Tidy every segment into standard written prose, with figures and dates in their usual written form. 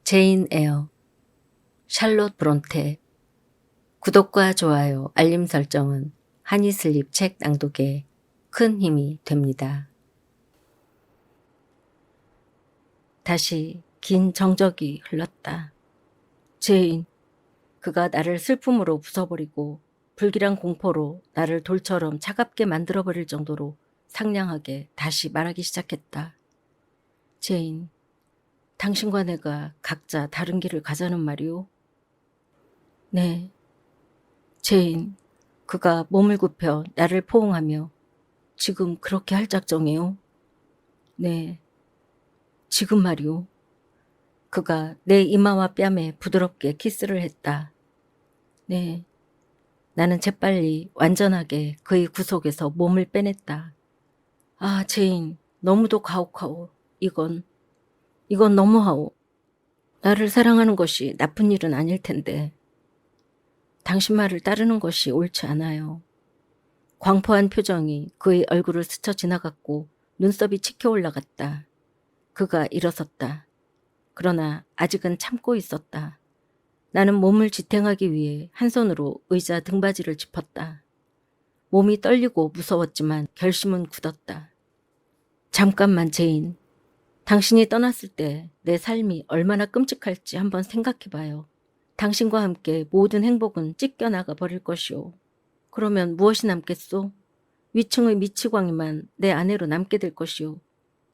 제인 에어, 샬롯 브론테. 구독과 좋아요, 알림 설정은 하니슬립 책 낭독에 큰 힘이 됩니다. 다시 긴 정적이 흘렀다. 제인, 그가 나를 슬픔으로 부숴버리고 불길한 공포로 나를 돌처럼 차갑게 만들어버릴 정도로 상냥하게 다시 말하기 시작했다. 제인, 당신과 내가 각자 다른 길을 가자는 말이오? 네. 제인, 그가 몸을 굽혀 나를 포옹하며 지금 그렇게 할 작정이요? 네, 지금 말이오. 그가 내 이마와 뺨에 부드럽게 키스를 했다. 네, 나는 재빨리 완전하게 그의 구속에서 몸을 빼냈다. 아, 제인, 너무도 가혹하오. 이건 너무하오. 나를 사랑하는 것이 나쁜 일은 아닐 텐데. 당신 말을 따르는 것이 옳지 않아요. 광포한 표정이 그의 얼굴을 스쳐 지나갔고 눈썹이 치켜 올라갔다. 그가 일어섰다. 그러나 아직은 참고 있었다. 나는 몸을 지탱하기 위해 한 손으로 의자 등받이를 짚었다. 몸이 떨리고 무서웠지만 결심은 굳었다. 잠깐만, 제인. 당신이 떠났을 때 내 삶이 얼마나 끔찍할지 한번 생각해봐요. 당신과 함께 모든 행복은 찢겨나가 버릴 것이오. 그러면 무엇이 남겠소? 위층의 미치광이만 내 아내로 남게 될 것이오.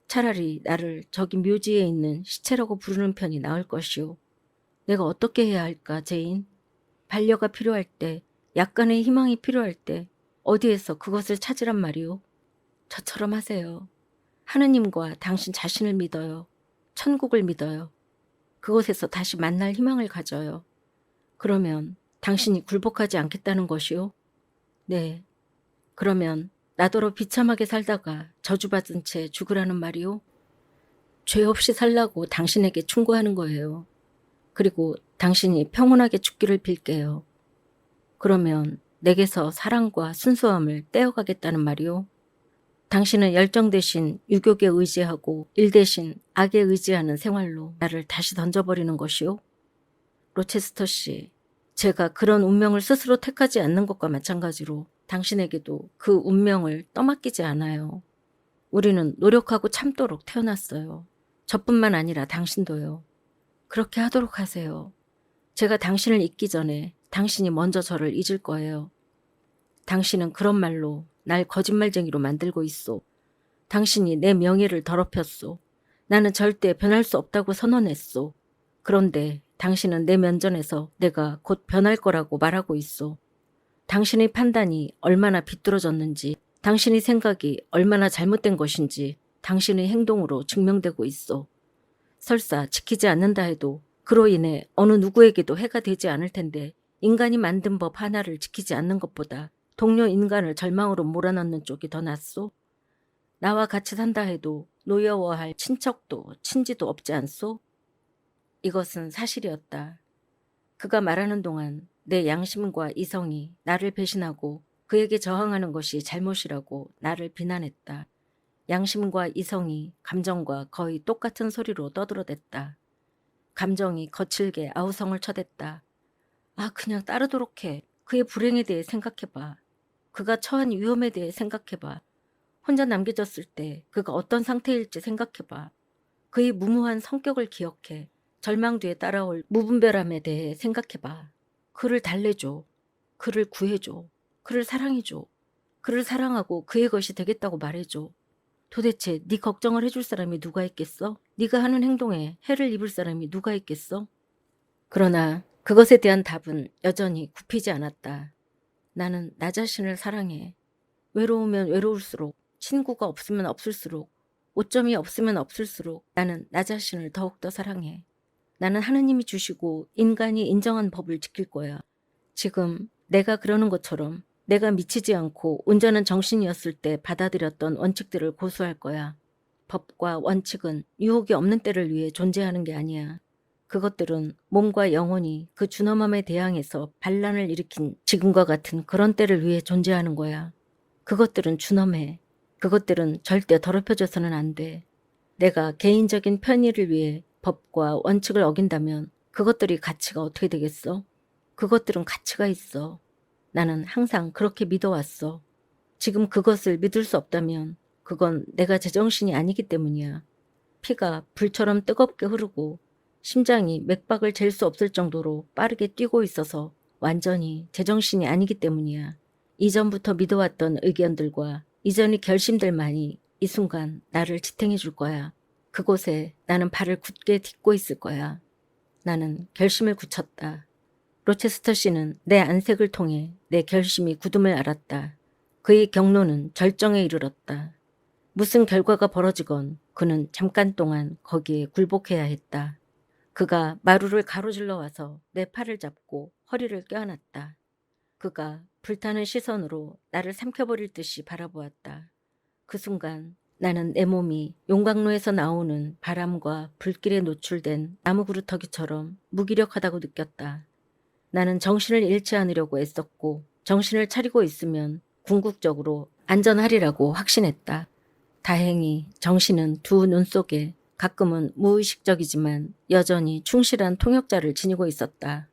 차라리 나를 저기 묘지에 있는 시체라고 부르는 편이 나을 것이오. 내가 어떻게 해야 할까, 제인? 반려가 필요할 때, 약간의 희망이 필요할 때 어디에서 그것을 찾으란 말이오? 저처럼 하세요. 하느님과 당신 자신을 믿어요. 천국을 믿어요. 그곳에서 다시 만날 희망을 가져요. 그러면 당신이 굴복하지 않겠다는 것이오? 네. 그러면 나더러 비참하게 살다가 저주받은 채 죽으라는 말이오? 죄 없이 살라고 당신에게 충고하는 거예요. 그리고 당신이 평온하게 죽기를 빌게요. 그러면 내게서 사랑과 순수함을 떼어가겠다는 말이오? 당신은 열정 대신 유욕에 의지하고 일 대신 악에 의지하는 생활로 나를 다시 던져버리는 것이오? 로체스터 씨, 제가 그런 운명을 스스로 택하지 않는 것과 마찬가지로 당신에게도 그 운명을 떠맡기지 않아요. 우리는 노력하고 참도록 태어났어요. 저뿐만 아니라 당신도요. 그렇게 하도록 하세요. 제가 당신을 잊기 전에 당신이 먼저 저를 잊을 거예요. 당신은 그런 말로 날 거짓말쟁이로 만들고 있소. 당신이 내 명예를 더럽혔소. 나는 절대 변할 수 없다고 선언했소. 그런데 당신은 내 면전에서 내가 곧 변할 거라고 말하고 있소. 당신의 판단이 얼마나 비뚤어졌는지, 당신의 생각이 얼마나 잘못된 것인지 당신의 행동으로 증명되고 있소. 설사 지키지 않는다 해도 그로 인해 어느 누구에게도 해가 되지 않을 텐데 인간이 만든 법 하나를 지키지 않는 것보다 동료 인간을 절망으로 몰아넣는 쪽이 더 낫소? 나와 같이 산다 해도 노여워할 친척도 친지도 없지 않소? 이것은 사실이었다. 그가 말하는 동안 내 양심과 이성이 나를 배신하고 그에게 저항하는 것이 잘못이라고 나를 비난했다. 양심과 이성이 감정과 거의 똑같은 소리로 떠들어댔다. 감정이 거칠게 아우성을 쳐댔다. 아, 그냥 따르도록 해. 그의 불행에 대해 생각해봐. 그가 처한 위험에 대해 생각해봐. 혼자 남겨졌을 때 그가 어떤 상태일지 생각해봐. 그의 무모한 성격을 기억해. 절망 뒤에 따라올 무분별함에 대해 생각해봐. 그를 달래줘. 그를 구해줘. 그를 사랑해줘. 그를 사랑하고 그의 것이 되겠다고 말해줘. 도대체 네 걱정을 해줄 사람이 누가 있겠어? 네가 하는 행동에 해를 입을 사람이 누가 있겠어? 그러나 그것에 대한 답은 여전히 굽히지 않았다. 나는 나 자신을 사랑해. 외로우면 외로울수록, 친구가 없으면 없을수록, 오점이 없으면 없을수록 나는 나 자신을 더욱더 사랑해. 나는 하느님이 주시고 인간이 인정한 법을 지킬 거야. 지금 내가 그러는 것처럼 내가 미치지 않고 온전한 정신이었을 때 받아들였던 원칙들을 고수할 거야. 법과 원칙은 유혹이 없는 때를 위해 존재하는 게 아니야. 그것들은 몸과 영혼이 그 준엄함에 대항해서 반란을 일으킨 지금과 같은 그런 때를 위해 존재하는 거야. 그것들은 준엄해. 그것들은 절대 더럽혀져서는 안 돼. 내가 개인적인 편의를 위해 법과 원칙을 어긴다면 그것들이 가치가 어떻게 되겠어? 그것들은 가치가 있어. 나는 항상 그렇게 믿어왔어. 지금 그것을 믿을 수 없다면 그건 내가 제정신이 아니기 때문이야. 피가 불처럼 뜨겁게 흐르고 심장이 맥박을 잴 수 없을 정도로 빠르게 뛰고 있어서 완전히 제정신이 아니기 때문이야. 이전부터 믿어왔던 의견들과 이전의 결심들만이 이 순간 나를 지탱해 줄 거야. 그곳에 나는 발을 굳게 딛고 있을 거야. 나는 결심을 굳혔다. 로체스터 씨는 내 안색을 통해 내 결심이 굳음을 알았다. 그의 경로는 절정에 이르렀다. 무슨 결과가 벌어지건 그는 잠깐 동안 거기에 굴복해야 했다. 그가 마루를 가로질러 와서 내 팔을 잡고 허리를 껴안았다. 그가 불타는 시선으로 나를 삼켜버릴 듯이 바라보았다. 그 순간 나는 내 몸이 용광로에서 나오는 바람과 불길에 노출된 나무 그루터기처럼 무기력하다고 느꼈다. 나는 정신을 잃지 않으려고 애썼고 정신을 차리고 있으면 궁극적으로 안전하리라고 확신했다. 다행히 정신은 두 눈 속에 가끔은 무의식적이지만 여전히 충실한 통역자를 지니고 있었다.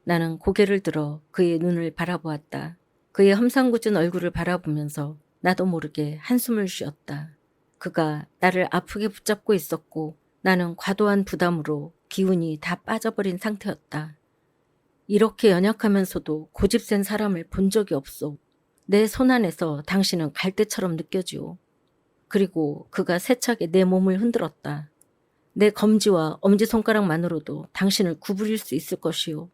나는 고개를 들어 그의 눈을 바라보았다. 그의 험상궂은 얼굴을 바라보면서 나도 모르게 한숨을 쉬었다. 그가 나를 아프게 붙잡고 있었고 나는 과도한 부담으로 기운이 다 빠져버린 상태였다. 이렇게 연약하면서도 고집센 사람을 본 적이 없소. 내 손 안에서 당신은 갈대처럼 느껴지오. 그리고 그가 세차게 내 몸을 흔들었다. 내 검지와 엄지손가락만으로도 당신을 구부릴 수 있을 것이오.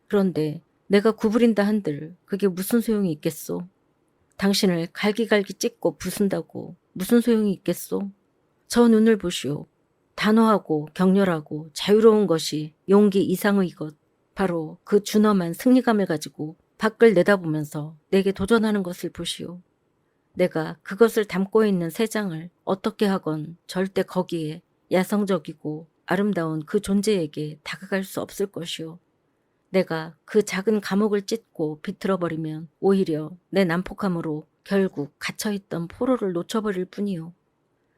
그런데 내가 구부린다 한들 그게 무슨 소용이 있겠소? 당신을 갈기갈기 찢고 부순다고 무슨 소용이 있겠소? 저 눈을 보시오. 단호하고 격렬하고 자유로운 것이 용기 이상의 것. 바로 그 준엄한 승리감을 가지고 밖을 내다보면서 내게 도전하는 것을 보시오. 내가 그것을 담고 있는 세 장을 어떻게 하건 절대 거기에 야성적이고 아름다운 그 존재에게 다가갈 수 없을 것이오. 내가 그 작은 감옥을 찢고 비틀어버리면 오히려 내 난폭함으로 결국 갇혀있던 포로를 놓쳐버릴 뿐이오.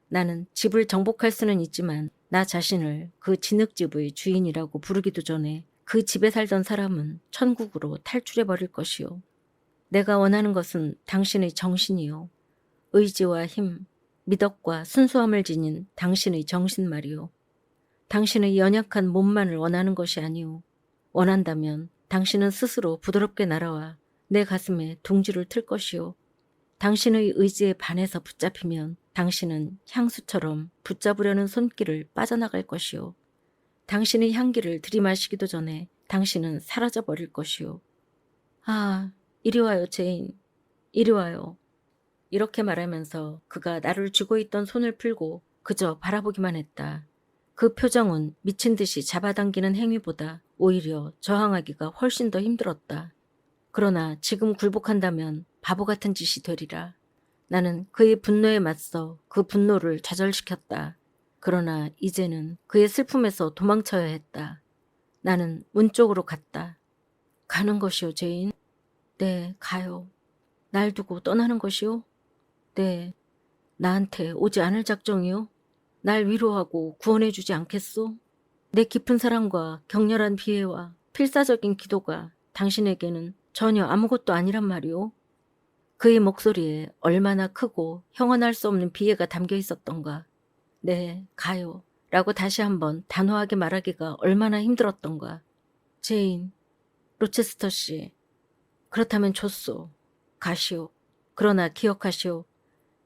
나는 집을 정복할 수는 있지만 나 자신을 그 진흙집의 주인이라고 부르기도 전에 그 집에 살던 사람은 천국으로 탈출해버릴 것이오. 내가 원하는 것은 당신의 정신이요. 의지와 힘, 미덕과 순수함을 지닌 당신의 정신 말이오. 당신의 연약한 몸만을 원하는 것이 아니오. 원한다면 당신은 스스로 부드럽게 날아와 내 가슴에 둥지를 틀 것이오. 당신의 의지에 반해서 붙잡히면 당신은 향수처럼 붙잡으려는 손길을 빠져나갈 것이오. 당신의 향기를 들이마시기도 전에 당신은 사라져버릴 것이오. 아, 이리 와요, 제인. 이리 와요. 이렇게 말하면서 그가 나를 쥐고 있던 손을 풀고 그저 바라보기만 했다. 그 표정은 미친 듯이 잡아당기는 행위보다 오히려 저항하기가 훨씬 더 힘들었다. 그러나 지금 굴복한다면 바보 같은 짓이 되리라. 나는 그의 분노에 맞서 그 분노를 좌절시켰다. 그러나 이제는 그의 슬픔에서 도망쳐야 했다. 나는 문 쪽으로 갔다. 가는 것이오, 제인? 네, 가요. 날 두고 떠나는 것이오? 네. 나한테 오지 않을 작정이오? 날 위로하고 구원해주지 않겠소? 내 깊은 사랑과 격렬한 비애와 필사적인 기도가 당신에게는 전혀 아무것도 아니란 말이오? 그의 목소리에 얼마나 크고 형언할 수 없는 비애가 담겨 있었던가. 네, 가요. 라고 다시 한번 단호하게 말하기가 얼마나 힘들었던가. 제인, 로체스터 씨. 그렇다면 좋소. 가시오. 그러나 기억하시오.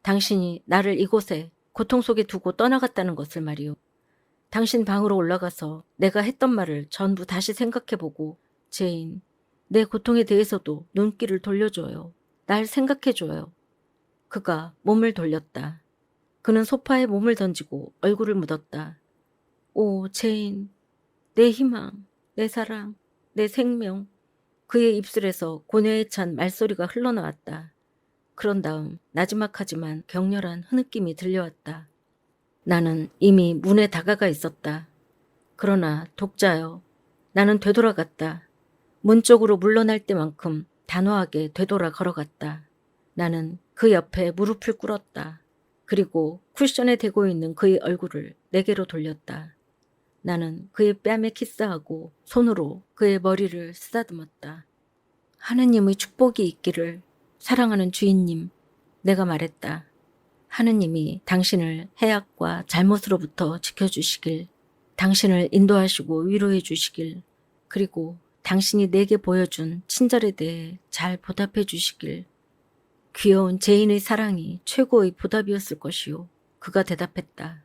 당신이 나를 이곳에 고통 속에 두고 떠나갔다는 것을 말이오. 당신 방으로 올라가서 내가 했던 말을 전부 다시 생각해보고 제인, 내 고통에 대해서도 눈길을 돌려줘요. 날 생각해줘요. 그가 몸을 돌렸다. 그는 소파에 몸을 던지고 얼굴을 묻었다. 오, 제인, 내 희망, 내 사랑, 내 생명. 그의 입술에서 고뇌에 찬 말소리가 흘러나왔다. 그런 다음 나지막하지만 격렬한 흐느낌이 들려왔다. 나는 이미 문에 다가가 있었다. 그러나 독자여, 나는 되돌아갔다. 문 쪽으로 물러날 때만큼 단호하게 되돌아 걸어갔다. 나는 그 옆에 무릎을 꿇었다. 그리고 쿠션에 대고 있는 그의 얼굴을 내게로 돌렸다. 나는 그의 뺨에 키스하고 손으로 그의 머리를 쓰다듬었다. 하느님의 축복이 있기를, 사랑하는 주인님, 내가 말했다. 하느님이 당신을 해악과 잘못으로부터 지켜주시길, 당신을 인도하시고 위로해 주시길, 그리고 당신이 내게 보여준 친절에 대해 잘 보답해 주시길. 귀여운 제인의 사랑이 최고의 보답이었을 것이요. 그가 대답했다.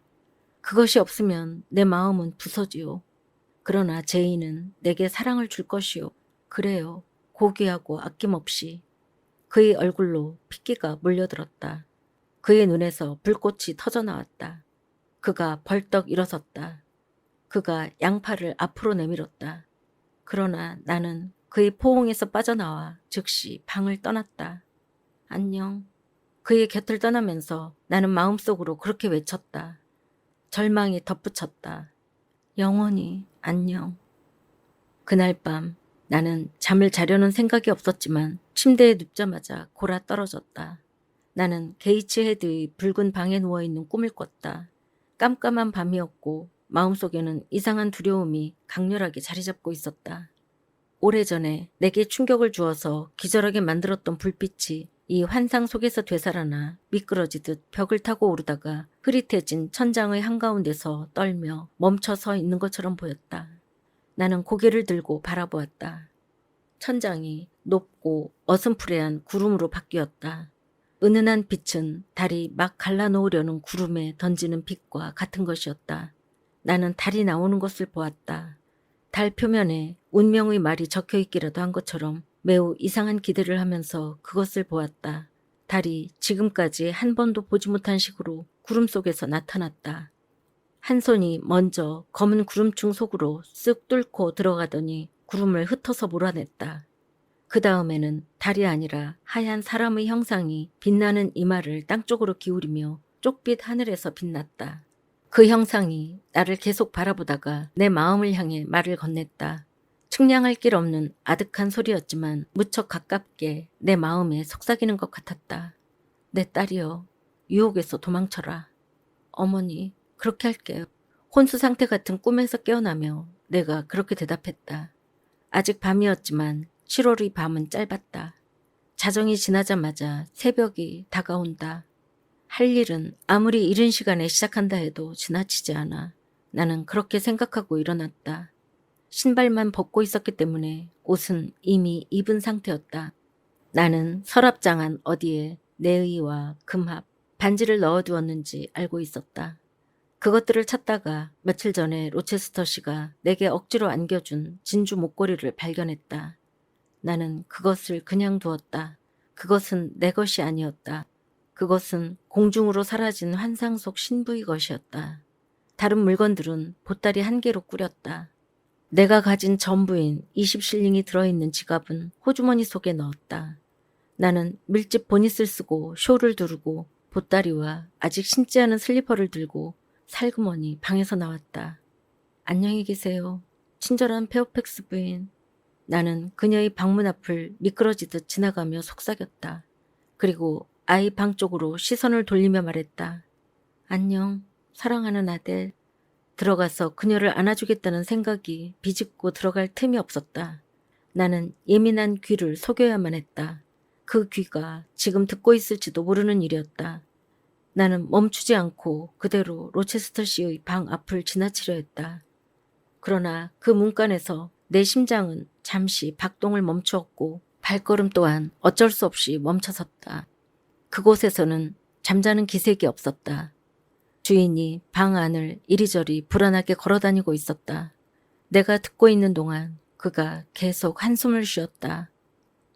그것이 없으면 내 마음은 부서지요. 그러나 제인은 내게 사랑을 줄 것이요. 그래요. 고귀하고 아낌없이. 그의 얼굴로 핏기가 몰려들었다. 그의 눈에서 불꽃이 터져나왔다. 그가 벌떡 일어섰다. 그가 양팔을 앞으로 내밀었다. 그러나 나는 그의 포옹에서 빠져나와 즉시 방을 떠났다. 안녕. 그의 곁을 떠나면서 나는 마음속으로 그렇게 외쳤다. 절망이 덧붙였다. 영원히 안녕. 그날 밤 나는 잠을 자려는 생각이 없었지만 침대에 눕자마자 골아 떨어졌다. 나는 게이츠 헤드의 붉은 방에 누워있는 꿈을 꿨다. 깜깜한 밤이었고 마음속에는 이상한 두려움이 강렬하게 자리 잡고 있었다. 오래전에 내게 충격을 주어서 기절하게 만들었던 불빛이 이 환상 속에서 되살아나 미끄러지듯 벽을 타고 오르다가 흐릿해진 천장의 한가운데서 떨며 멈춰 서 있는 것처럼 보였다. 나는 고개를 들고 바라보았다. 천장이 높고 어슴푸레한 구름으로 바뀌었다. 은은한 빛은 달이 막 갈라놓으려는 구름에 던지는 빛과 같은 것이었다. 나는 달이 나오는 것을 보았다. 달 표면에 운명의 말이 적혀있기라도 한 것처럼 매우 이상한 기대를 하면서 그것을 보았다. 달이 지금까지 한 번도 보지 못한 식으로 구름 속에서 나타났다. 한 손이 먼저 검은 구름충 속으로 쓱 뚫고 들어가더니 구름을 흩어서 몰아냈다. 그 다음에는 달이 아니라 하얀 사람의 형상이 빛나는 이마를 땅 쪽으로 기울이며 쪽빛 하늘에서 빛났다. 그 형상이 나를 계속 바라보다가 내 마음을 향해 말을 건넸다. 측량할 길 없는 아득한 소리였지만 무척 가깝게 내 마음에 속삭이는 것 같았다. 내 딸이여, 유혹에서 도망쳐라. 어머니, 그렇게 할게요. 혼수 상태 같은 꿈에서 깨어나며 내가 그렇게 대답했다. 아직 밤이었지만 7월의 밤은 짧았다. 자정이 지나자마자 새벽이 다가온다. 할 일은 아무리 이른 시간에 시작한다 해도 지나치지 않아. 나는 그렇게 생각하고 일어났다. 신발만 벗고 있었기 때문에 옷은 이미 입은 상태였다. 나는 서랍장 안 어디에 내의와 금합, 반지를 넣어두었는지 알고 있었다. 그것들을 찾다가 며칠 전에 로체스터 씨가 내게 억지로 안겨준 진주 목걸이를 발견했다. 나는 그것을 그냥 두었다. 그것은 내 것이 아니었다. 그것은 공중으로 사라진 환상 속 신부의 것이었다. 다른 물건들은 보따리 한 개로 꾸렸다. 내가 가진 전부인 20실링이 들어있는 지갑은 호주머니 속에 넣었다. 나는 밀집 보닛을 쓰고 쇼를 두르고 보따리와 아직 신지 않은 슬리퍼를 들고 살그머니 방에서 나왔다. 안녕히 계세요. 친절한 페어팩스 부인. 나는 그녀의 방문 앞을 미끄러지듯 지나가며 속삭였다. 그리고 아이 방 쪽으로 시선을 돌리며 말했다. 안녕, 사랑하는 아델. 들어가서 그녀를 안아주겠다는 생각이 비집고 들어갈 틈이 없었다. 나는 예민한 귀를 속여야만 했다. 그 귀가 지금 듣고 있을지도 모르는 일이었다. 나는 멈추지 않고 그대로 로체스터 씨의 방 앞을 지나치려 했다. 그러나 그 문간에서 내 심장은 잠시 박동을 멈추었고 발걸음 또한 어쩔 수 없이 멈춰섰다. 그곳에서는 잠자는 기색이 없었다. 주인이 방 안을 이리저리 불안하게 걸어다니고 있었다. 내가 듣고 있는 동안 그가 계속 한숨을 쉬었다.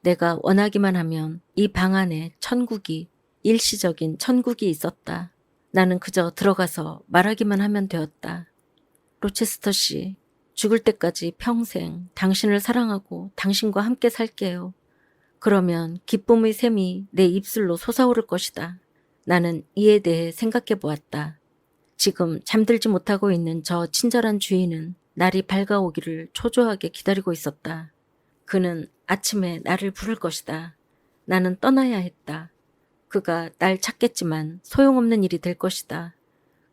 내가 원하기만 하면 이 방 안에 천국이, 일시적인 천국이 있었다. 나는 그저 들어가서 말하기만 하면 되었다. 로체스터 씨, 죽을 때까지 평생 당신을 사랑하고 당신과 함께 살게요. 그러면 기쁨의 샘이 내 입술로 솟아오를 것이다. 나는 이에 대해 생각해 보았다. 지금 잠들지 못하고 있는 저 친절한 주인은 날이 밝아오기를 초조하게 기다리고 있었다. 그는 아침에 나를 부를 것이다. 나는 떠나야 했다. 그가 날 찾겠지만 소용없는 일이 될 것이다.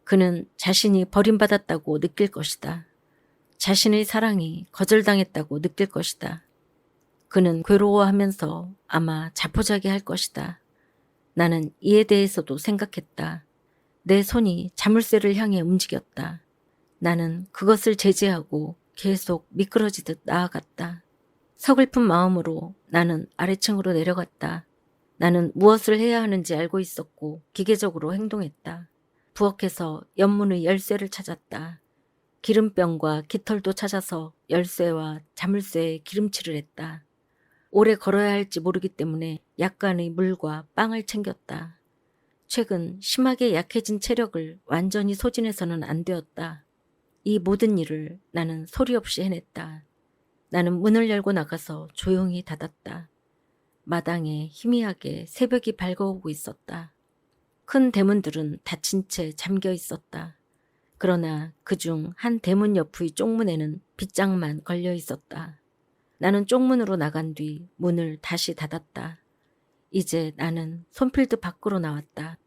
그는 자신이 버림받았다고 느낄 것이다. 자신의 사랑이 거절당했다고 느낄 것이다. 그는 괴로워하면서 아마 자포자기할 것이다. 나는 이에 대해서도 생각했다. 내 손이 자물쇠를 향해 움직였다. 나는 그것을 제지하고 계속 미끄러지듯 나아갔다. 서글픈 마음으로 나는 아래층으로 내려갔다. 나는 무엇을 해야 하는지 알고 있었고 기계적으로 행동했다. 부엌에서 연문의 열쇠를 찾았다. 기름병과 깃털도 찾아서 열쇠와 자물쇠에 기름칠을 했다. 오래 걸어야 할지 모르기 때문에 약간의 물과 빵을 챙겼다. 최근 심하게 약해진 체력을 완전히 소진해서는 안 되었다. 이 모든 일을 나는 소리 없이 해냈다. 나는 문을 열고 나가서 조용히 닫았다. 마당에 희미하게 새벽이 밝아오고 있었다. 큰 대문들은 닫힌 채 잠겨 있었다. 그러나 그중 한 대문 옆의 쪽문에는 빗장만 걸려 있었다. 나는 쪽문으로 나간 뒤 문을 다시 닫았다. 이제 나는 손필드 밖으로 나왔다.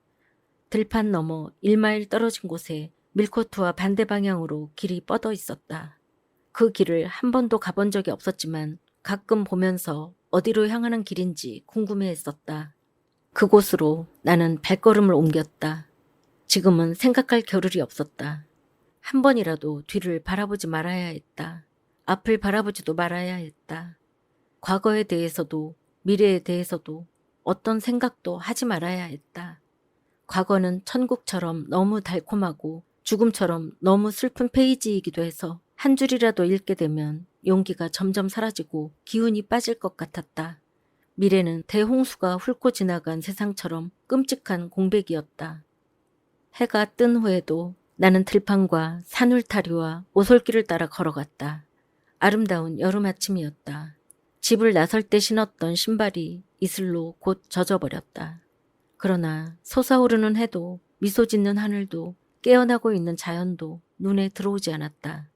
들판 너머 1마일 떨어진 곳에 밀코트와 반대 방향으로 길이 뻗어 있었다. 그 길을 한 번도 가본 적이 없었지만 가끔 보면서 어디로 향하는 길인지 궁금해했었다. 그곳으로 나는 발걸음을 옮겼다. 지금은 생각할 겨를이 없었다. 한 번이라도 뒤를 바라보지 말아야 했다. 앞을 바라보지도 말아야 했다. 과거에 대해서도 미래에 대해서도 어떤 생각도 하지 말아야 했다. 과거는 천국처럼 너무 달콤하고 죽음처럼 너무 슬픈 페이지이기도 해서 한 줄이라도 읽게 되면 용기가 점점 사라지고 기운이 빠질 것 같았다. 미래는 대홍수가 훑고 지나간 세상처럼 끔찍한 공백이었다. 해가 뜬 후에도 나는 들판과 산울타리와 오솔길을 따라 걸어갔다. 아름다운 여름 아침이었다. 집을 나설 때 신었던 신발이 이슬로 곧 젖어버렸다. 그러나 솟아오르는 해도 미소 짓는 하늘도 깨어나고 있는 자연도 눈에 들어오지 않았다.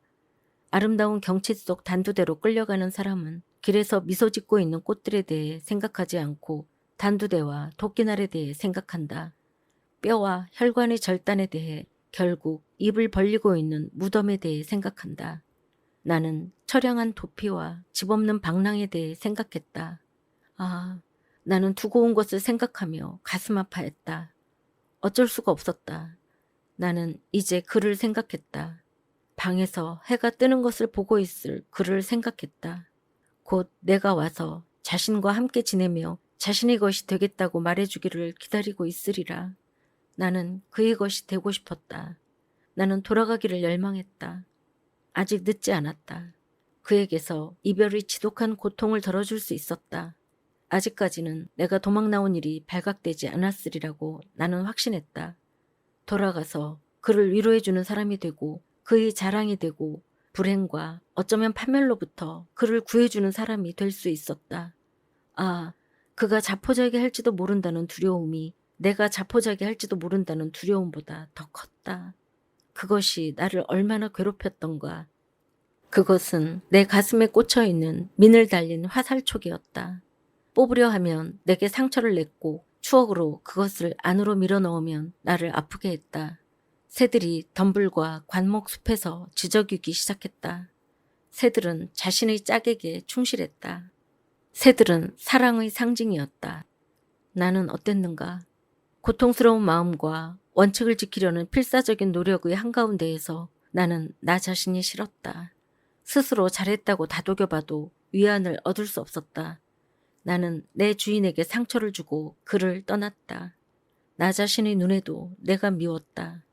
아름다운 경치 속 단두대로 끌려가는 사람은 길에서 미소 짓고 있는 꽃들에 대해 생각하지 않고 단두대와 토끼날에 대해 생각한다. 뼈와 혈관의 절단에 대해 결국 입을 벌리고 있는 무덤에 대해 생각한다. 나는 처량한 도피와 집 없는 방랑에 대해 생각했다. 아, 나는 두고 온 것을 생각하며 가슴 아파했다. 어쩔 수가 없었다. 나는 이제 그를 생각했다. 방에서 해가 뜨는 것을 보고 있을 그를 생각했다. 곧 내가 와서 자신과 함께 지내며 자신의 것이 되겠다고 말해주기를 기다리고 있으리라. 나는 그의 것이 되고 싶었다. 나는 돌아가기를 열망했다. 아직 늦지 않았다. 그에게서 이별의 지독한 고통을 덜어줄 수 있었다. 아직까지는 내가 도망 나온 일이 발각되지 않았으리라고 나는 확신했다. 돌아가서 그를 위로해주는 사람이 되고 그의 자랑이 되고 불행과 어쩌면 파멸로부터 그를 구해주는 사람이 될 수 있었다. 아, 그가 자포자기 할지도 모른다는 두려움이 내가 자포자기 할지도 모른다는 두려움보다 더 컸다. 그것이 나를 얼마나 괴롭혔던가. 그것은 내 가슴에 꽂혀있는 민을 달린 화살촉이었다. 뽑으려 하면 내게 상처를 냈고 추억으로 그것을 안으로 밀어넣으면 나를 아프게 했다. 새들이 덤불과 관목 숲에서 지저귀기 시작했다. 새들은 자신의 짝에게 충실했다. 새들은 사랑의 상징이었다. 나는 어땠는가? 고통스러운 마음과 원칙을 지키려는 필사적인 노력의 한가운데에서 나는 나 자신이 싫었다. 스스로 잘했다고 다독여봐도 위안을 얻을 수 없었다. 나는 내 주인에게 상처를 주고 그를 떠났다. 나 자신의 눈에도 내가 미웠다.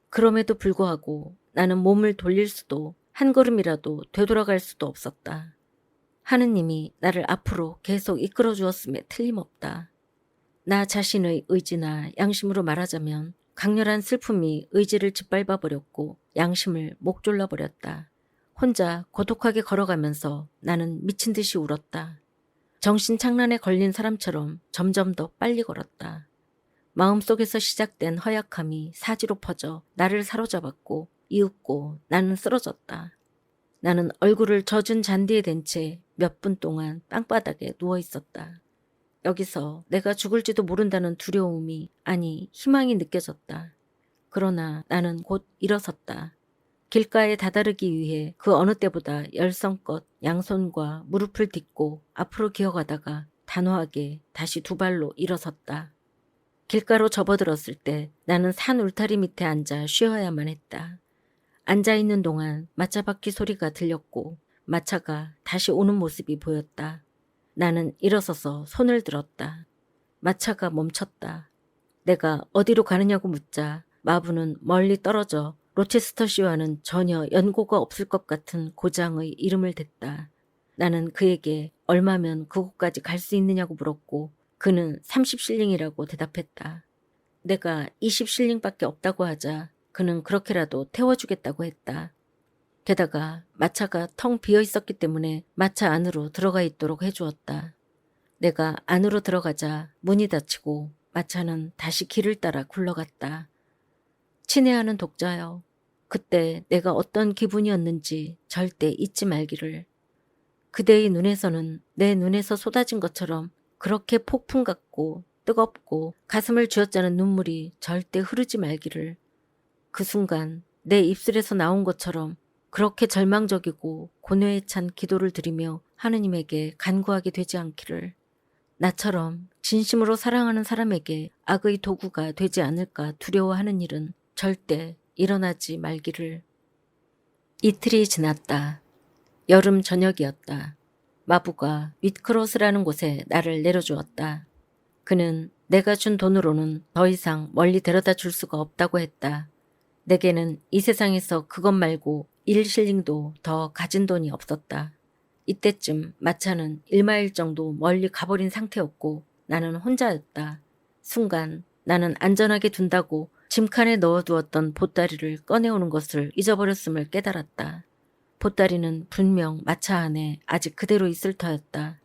그럼에도 불구하고 나는 몸을 돌릴 수도 한 걸음이라도 되돌아갈 수도 없었다. 하느님이 나를 앞으로 계속 이끌어 주었음에 틀림없다. 나 자신의 의지나 양심으로 말하자면 강렬한 슬픔이 의지를 짓밟아 버렸고 양심을 목졸라 버렸다. 혼자 고독하게 걸어가면서 나는 미친 듯이 울었다. 정신착란에 걸린 사람처럼 점점 더 빨리 걸었다. 마음속에서 시작된 허약함이 사지로 퍼져 나를 사로잡았고 이윽고 나는 쓰러졌다. 나는 얼굴을 젖은 잔디에 댄 채 몇 분 동안 땅바닥에 누워 있었다. 여기서 내가 죽을지도 모른다는 두려움이 아니 희망이 느껴졌다. 그러나 나는 곧 일어섰다. 길가에 다다르기 위해 그 어느 때보다 열성껏 양손과 무릎을 딛고 앞으로 기어가다가 단호하게 다시 두 발로 일어섰다. 길가로 접어들었을 때 나는 산 울타리 밑에 앉아 쉬어야만 했다. 앉아있는 동안 마차 바퀴 소리가 들렸고 마차가 다시 오는 모습이 보였다. 나는 일어서서 손을 들었다. 마차가 멈췄다. 내가 어디로 가느냐고 묻자 마부는 멀리 떨어져 로체스터시와는 전혀 연고가 없을 것 같은 고장의 이름을 댔다. 나는 그에게 얼마면 그곳까지 갈 수 있느냐고 물었고 그는 30실링이라고 대답했다. 내가 20실링밖에 없다고 하자 그는 그렇게라도 태워주겠다고 했다. 게다가 마차가 텅 비어 있었기 때문에 마차 안으로 들어가 있도록 해주었다. 내가 안으로 들어가자 문이 닫히고 마차는 다시 길을 따라 굴러갔다. 친애하는 독자여, 그때 내가 어떤 기분이었는지 절대 잊지 말기를. 그대의 눈에서는 내 눈에서 쏟아진 것처럼 그렇게 폭풍 같고 뜨겁고 가슴을 쥐어짜는 눈물이 절대 흐르지 말기를. 그 순간 내 입술에서 나온 것처럼 그렇게 절망적이고 고뇌에 찬 기도를 드리며 하느님에게 간구하게 되지 않기를. 나처럼 진심으로 사랑하는 사람에게 악의 도구가 되지 않을까 두려워하는 일은 절대 일어나지 말기를. 이틀이 지났다. 여름 저녁이었다. 마부가 윗크로스라는 곳에 나를 내려주었다. 그는 내가 준 돈으로는 더 이상 멀리 데려다 줄 수가 없다고 했다. 내게는 이 세상에서 그것 말고 1실링도 더 가진 돈이 없었다. 이때쯤 마차는 1마일 정도 멀리 가버린 상태였고 나는 혼자였다. 순간 나는 안전하게 둔다고 짐칸에 넣어두었던 보따리를 꺼내오는 것을 잊어버렸음을 깨달았다. 보따리는 분명 마차 안에 아직 그대로 있을 터였다.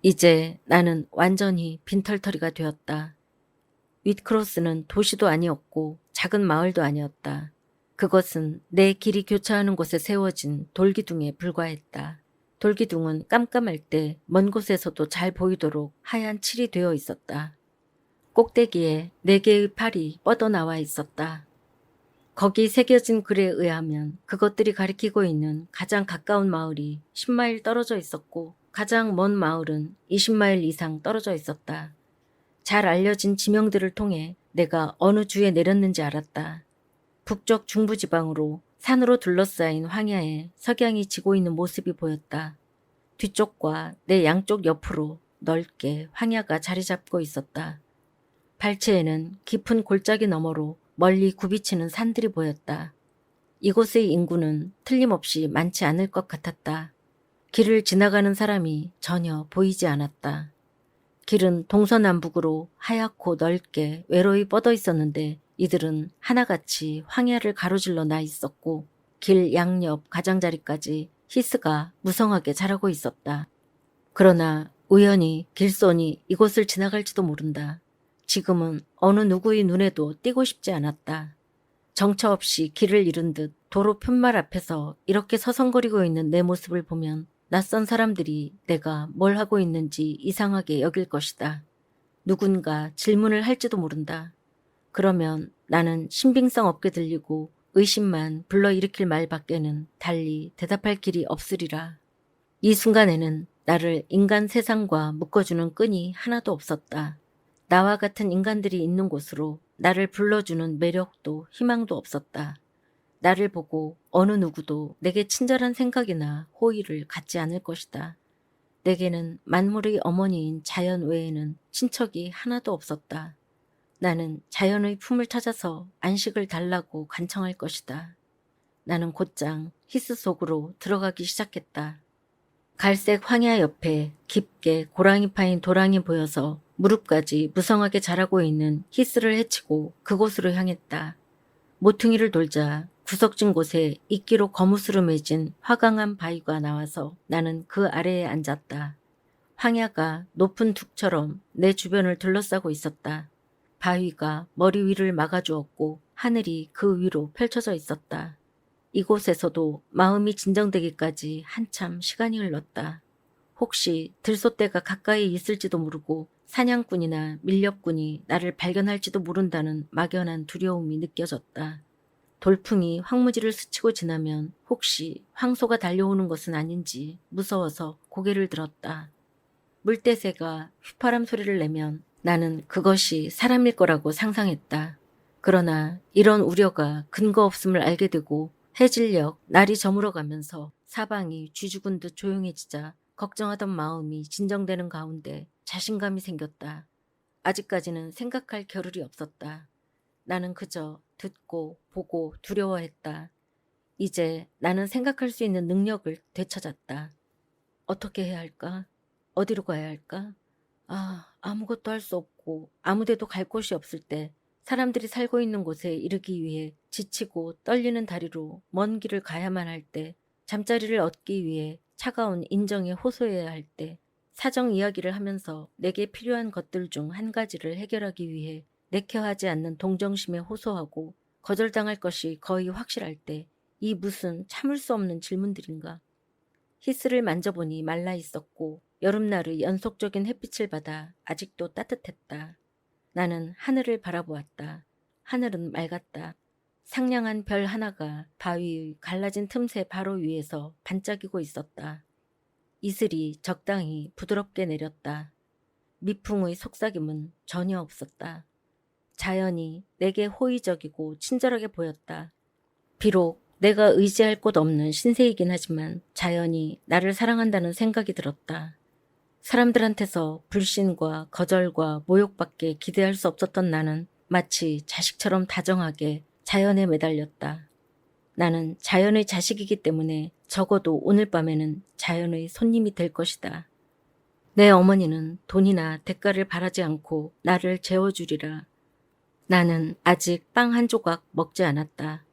이제 나는 완전히 빈털터리가 되었다. 윗크로스는 도시도 아니었고 작은 마을도 아니었다. 그것은 내 길이 교차하는 곳에 세워진 돌기둥에 불과했다. 돌기둥은 깜깜할 때 먼 곳에서도 잘 보이도록 하얀 칠이 되어 있었다. 꼭대기에 4개의 팔이 뻗어나와 있었다. 거기 새겨진 글에 의하면 그것들이 가리키고 있는 가장 가까운 마을이 10마일 떨어져 있었고 가장 먼 마을은 20마일 이상 떨어져 있었다. 잘 알려진 지명들을 통해 내가 어느 주에 내렸는지 알았다. 북쪽 중부지방으로 산으로 둘러싸인 황야에 석양이 지고 있는 모습이 보였다. 뒤쪽과 내 양쪽 옆으로 넓게 황야가 자리 잡고 있었다. 발치에는 깊은 골짜기 너머로 멀리 굽이치는 산들이 보였다. 이곳의 인구는 틀림없이 많지 않을 것 같았다. 길을 지나가는 사람이 전혀 보이지 않았다. 길은 동서남북으로 하얗고 넓게 외로이 뻗어 있었는데 이들은 하나같이 황야를 가로질러 나 있었고 길 양옆 가장자리까지 히스가 무성하게 자라고 있었다. 그러나 우연히 길손이 이곳을 지나갈지도 모른다. 지금은 어느 누구의 눈에도 띄고 싶지 않았다. 정처 없이 길을 잃은 듯 도로 푯말 앞에서 이렇게 서성거리고 있는 내 모습을 보면 낯선 사람들이 내가 뭘 하고 있는지 이상하게 여길 것이다. 누군가 질문을 할지도 모른다. 그러면 나는 신빙성 없게 들리고 의심만 불러일으킬 말밖에는 달리 대답할 길이 없으리라. 이 순간에는 나를 인간 세상과 묶어주는 끈이 하나도 없었다. 나와 같은 인간들이 있는 곳으로 나를 불러주는 매력도 희망도 없었다. 나를 보고 어느 누구도 내게 친절한 생각이나 호의를 갖지 않을 것이다. 내게는 만물의 어머니인 자연 외에는 친척이 하나도 없었다. 나는 자연의 품을 찾아서 안식을 달라고 간청할 것이다. 나는 곧장 히스 속으로 들어가기 시작했다. 갈색 황야 옆에 깊게 고랑이 파인 도랑이 보여서 무릎까지 무성하게 자라고 있는 히스를 헤치고 그곳으로 향했다. 모퉁이를 돌자 구석진 곳에 이끼로 거무스로 맺은 화강한 바위가 나와서 나는 그 아래에 앉았다. 황야가 높은 둑처럼 내 주변을 둘러싸고 있었다. 바위가 머리 위를 막아주었고 하늘이 그 위로 펼쳐져 있었다. 이곳에서도 마음이 진정되기까지 한참 시간이 흘렀다. 혹시 들소떼가 가까이 있을지도 모르고 사냥꾼이나 밀렵꾼이 나를 발견할지도 모른다는 막연한 두려움이 느껴졌다. 돌풍이 황무지를 스치고 지나면 혹시 황소가 달려오는 것은 아닌지 무서워서 고개를 들었다. 물대새가 휘파람 소리를 내면 나는 그것이 사람일 거라고 상상했다. 그러나 이런 우려가 근거 없음을 알게 되고 해질녘 날이 저물어가면서 사방이 쥐죽은 듯 조용해지자 걱정하던 마음이 진정되는 가운데 자신감이 생겼다. 아직까지는 생각할 겨를이 없었다. 나는 그저 듣고 보고 두려워했다. 이제 나는 생각할 수 있는 능력을 되찾았다. 어떻게 해야 할까? 어디로 가야 할까? 아무것도 할 수 없고 아무데도 갈 곳이 없을 때 사람들이 살고 있는 곳에 이르기 위해 지치고 떨리는 다리로 먼 길을 가야만 할 때 잠자리를 얻기 위해 차가운 인정에 호소해야 할 때 사정 이야기를 하면서 내게 필요한 것들 중 한 가지를 해결하기 위해 내켜하지 않는 동정심에 호소하고 거절당할 것이 거의 확실할 때 이 무슨 참을 수 없는 질문들인가. 히스를 만져보니 말라 있었고 여름날의 연속적인 햇빛을 받아 아직도 따뜻했다. 나는 하늘을 바라보았다. 하늘은 맑았다. 상냥한 별 하나가 바위의 갈라진 틈새 바로 위에서 반짝이고 있었다. 이슬이 적당히 부드럽게 내렸다. 미풍의 속삭임은 전혀 없었다. 자연이 내게 호의적이고 친절하게 보였다. 비록 내가 의지할 곳 없는 신세이긴 하지만 자연이 나를 사랑한다는 생각이 들었다. 사람들한테서 불신과 거절과 모욕밖에 기대할 수 없었던 나는 마치 자식처럼 다정하게 자연에 매달렸다. 나는 자연의 자식이기 때문에 적어도 오늘 밤에는 자연의 손님이 될 것이다. 내 어머니는 돈이나 대가를 바라지 않고 나를 재워주리라. 나는 아직 빵 한 조각 먹지 않았다.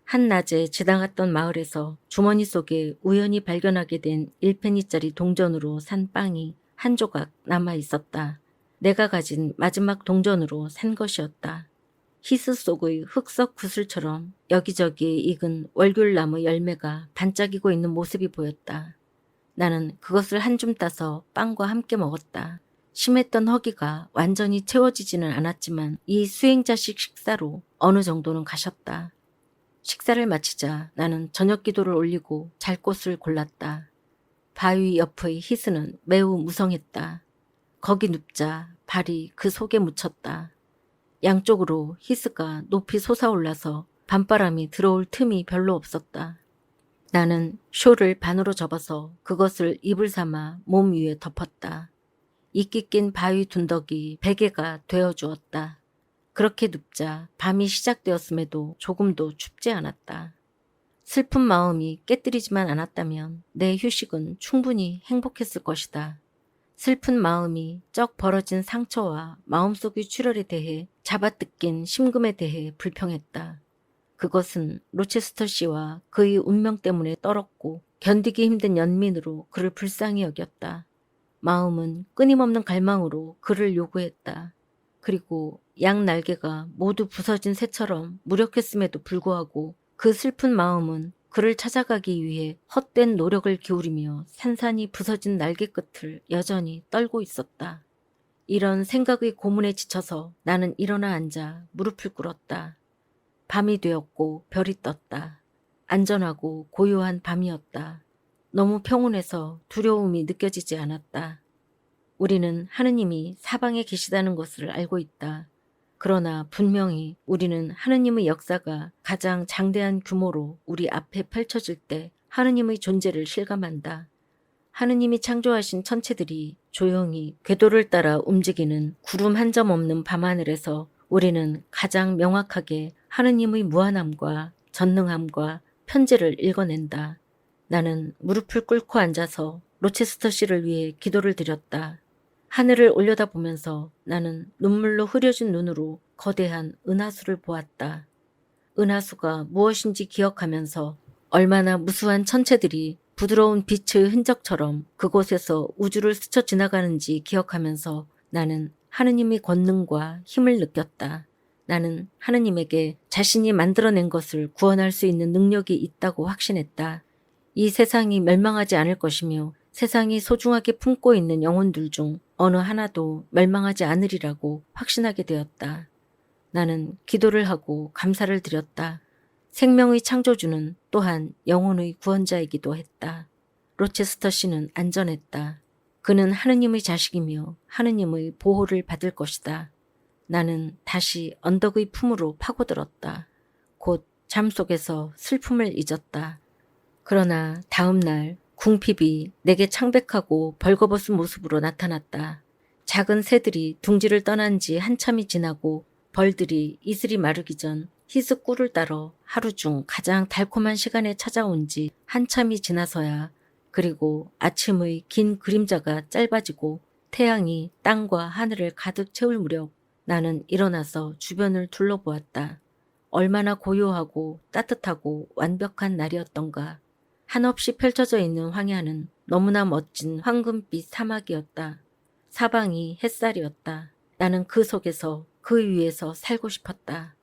한낮에 지나갔던 마을에서 주머니 속에 우연히 발견하게 된 1페니짜리 동전으로 산 빵이 한 조각 남아 있었다. 내가 가진 마지막 동전으로 산 것이었다. 히스 속의 흑석 구슬처럼 여기저기에 익은 월귤나무 열매가 반짝이고 있는 모습이 보였다. 나는 그것을 한 줌 따서 빵과 함께 먹었다. 심했던 허기가 완전히 채워지지는 않았지만 이 수행자식 식사로 어느 정도는 가셨다. 식사를 마치자 나는 저녁 기도를 올리고 잘 곳을 골랐다. 바위 옆의 히스는 매우 무성했다. 거기 눕자 발이 그 속에 묻혔다. 양쪽으로 히스가 높이 솟아올라서 밤바람이 들어올 틈이 별로 없었다. 나는 쇼를 반으로 접어서 그것을 이불 삼아 몸 위에 덮었다. 이끼 낀 바위 둔덕이 베개가 되어주었다. 그렇게 눕자 밤이 시작되었음에도 조금도 춥지 않았다. 슬픈 마음이 깨뜨리지만 않았다면 내 휴식은 충분히 행복했을 것이다. 슬픈 마음이 쩍 벌어진 상처와 마음속의 출혈에 대해 잡아뜯긴 심금에 대해 불평했다. 그것은 로체스터 씨와 그의 운명 때문에 떨었고 견디기 힘든 연민으로 그를 불쌍히 여겼다. 마음은 끊임없는 갈망으로 그를 요구했다. 그리고 양 날개가 모두 부서진 새처럼 무력했음에도 불구하고 그 슬픈 마음은 그를 찾아가기 위해 헛된 노력을 기울이며 산산이 부서진 날개 끝을 여전히 떨고 있었다. 이런 생각의 고문에 지쳐서 나는 일어나 앉아 무릎을 꿇었다. 밤이 되었고 별이 떴다. 안전하고 고요한 밤이었다. 너무 평온해서 두려움이 느껴지지 않았다. 우리는 하느님이 사방에 계시다는 것을 알고 있다. 그러나 분명히 우리는 하느님의 역사가 가장 장대한 규모로 우리 앞에 펼쳐질 때 하느님의 존재를 실감한다. 하느님이 창조하신 천체들이 조용히 궤도를 따라 움직이는 구름 한 점 없는 밤하늘에서 우리는 가장 명확하게 하느님의 무한함과 전능함과 편재를 읽어낸다. 나는 무릎을 꿇고 앉아서 로체스터 씨를 위해 기도를 드렸다. 하늘을 올려다보면서 나는 눈물로 흐려진 눈으로 거대한 은하수를 보았다. 은하수가 무엇인지 기억하면서 얼마나 무수한 천체들이 부드러운 빛의 흔적처럼 그곳에서 우주를 스쳐 지나가는지 기억하면서 나는 하느님의 권능과 힘을 느꼈다. 나는 하느님에게 자신이 만들어낸 것을 구원할 수 있는 능력이 있다고 확신했다. 이 세상이 멸망하지 않을 것이며 세상이 소중하게 품고 있는 영혼들 중 어느 하나도 멸망하지 않으리라고 확신하게 되었다. 나는 기도를 하고 감사를 드렸다. 생명의 창조주는 또한 영혼의 구원자이기도 했다. 로체스터 씨는 안전했다. 그는 하느님의 자식이며 하느님의 보호를 받을 것이다. 나는 다시 언덕의 품으로 파고들었다. 곧 잠 속에서 슬픔을 잊었다. 그러나 다음 날 궁핍이 내게 창백하고 벌거벗은 모습으로 나타났다. 작은 새들이 둥지를 떠난 지 한참이 지나고 벌들이 이슬이 마르기 전 희스 꿀을 따러 하루 중 가장 달콤한 시간에 찾아온 지 한참이 지나서야, 그리고 아침의 긴 그림자가 짧아지고 태양이 땅과 하늘을 가득 채울 무렵 나는 일어나서 주변을 둘러보았다. 얼마나 고요하고 따뜻하고 완벽한 날이었던가. 한없이 펼쳐져 있는 황야는 너무나 멋진 황금빛 사막이었다. 사방이 햇살이었다. 나는 그 속에서 그 위에서 살고 싶었다.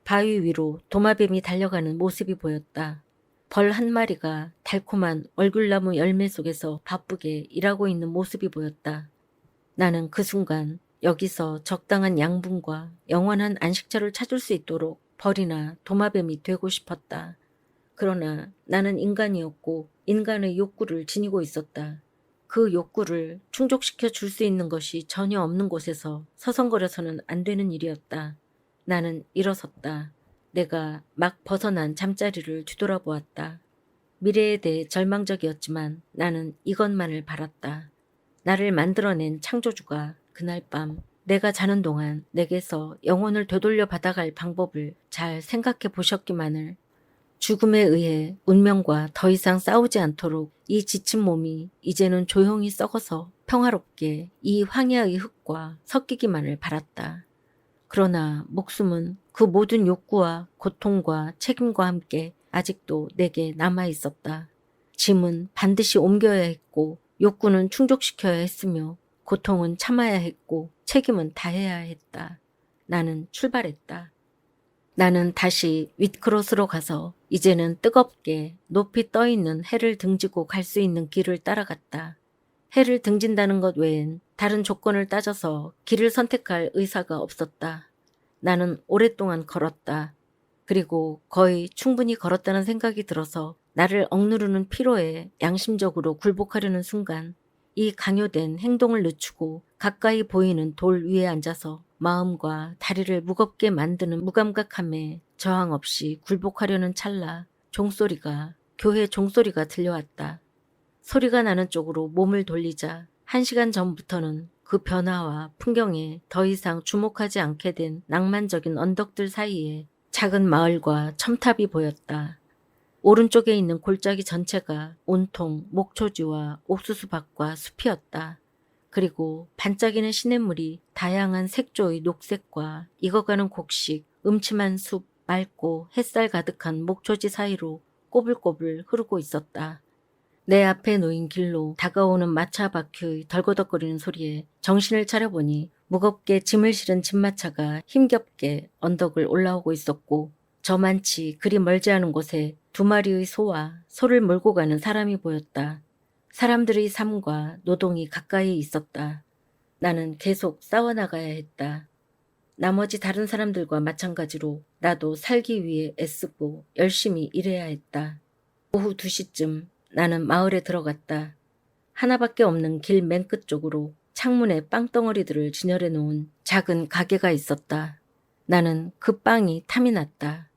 바위 위로 도마뱀이 달려가는 모습이 보였다. 벌 한 마리가 달콤한 얼굴나무 열매 속에서 바쁘게 일하고 있는 모습이 보였다. 나는 그 순간 여기서 적당한 양분과 영원한 안식처를 찾을 수 있도록 벌이나 도마뱀이 되고 싶었다. 그러나 나는 인간이었고 인간의 욕구를 지니고 있었다. 그 욕구를 충족시켜 줄 수 있는 것이 전혀 없는 곳에서 서성거려서는 안 되는 일이었다. 나는 일어섰다. 내가 막 벗어난 잠자리를 뒤돌아보았다. 미래에 대해 절망적이었지만 나는 이것만을 바랐다. 나를 만들어낸 창조주가 그날 밤 내가 자는 동안 내게서 영혼을 되돌려 받아갈 방법을 잘 생각해 보셨기만을. 죽음에 의해 운명과 더 이상 싸우지 않도록 이 지친 몸이 이제는 조용히 썩어서 평화롭게 이 황야의 흙과 섞이기만을 바랐다. 그러나 목숨은 그 모든 욕구와 고통과 책임과 함께 아직도 내게 남아 있었다. 짐은 반드시 옮겨야 했고 욕구는 충족시켜야 했으며 고통은 참아야 했고 책임은 다해야 했다. 나는 출발했다. 나는 다시 윗크로스로 가서 이제는 뜨겁게 높이 떠있는 해를 등지고 갈 수 있는 길을 따라갔다. 해를 등진다는 것 외엔 다른 조건을 따져서 길을 선택할 의사가 없었다. 나는 오랫동안 걸었다. 그리고 거의 충분히 걸었다는 생각이 들어서 나를 억누르는 피로에 양심적으로 굴복하려는 순간 이 강요된 행동을 늦추고 가까이 보이는 돌 위에 앉아서 마음과 다리를 무겁게 만드는 무감각함에 저항 없이 굴복하려는 찰나 교회 종소리가 들려왔다. 소리가 나는 쪽으로 몸을 돌리자 1시간 전부터는 그 변화와 풍경에 더 이상 주목하지 않게 된 낭만적인 언덕들 사이에 작은 마을과 첨탑이 보였다. 오른쪽에 있는 골짜기 전체가 온통 목초지와 옥수수밭과 숲이었다. 그리고 반짝이는 시냇물이 다양한 색조의 녹색과 익어가는 곡식, 음침한 숲, 맑고 햇살 가득한 목초지 사이로 꼬불꼬불 흐르고 있었다. 내 앞에 놓인 길로 다가오는 마차 바퀴의 덜거덕거리는 소리에 정신을 차려보니 무겁게 짐을 실은 집마차가 힘겹게 언덕을 올라오고 있었고 저만치 그리 멀지 않은 곳에 2마리의 소와 소를 몰고 가는 사람이 보였다. 사람들의 삶과 노동이 가까이 있었다. 나는 계속 싸워나가야 했다. 나머지 다른 사람들과 마찬가지로 나도 살기 위해 애쓰고 열심히 일해야 했다. 오후 2시쯤 나는 마을에 들어갔다. 하나밖에 없는 길 맨 끝쪽으로 창문에 빵덩어리들을 진열해 놓은 작은 가게가 있었다. 나는 그 빵이 탐이 났다.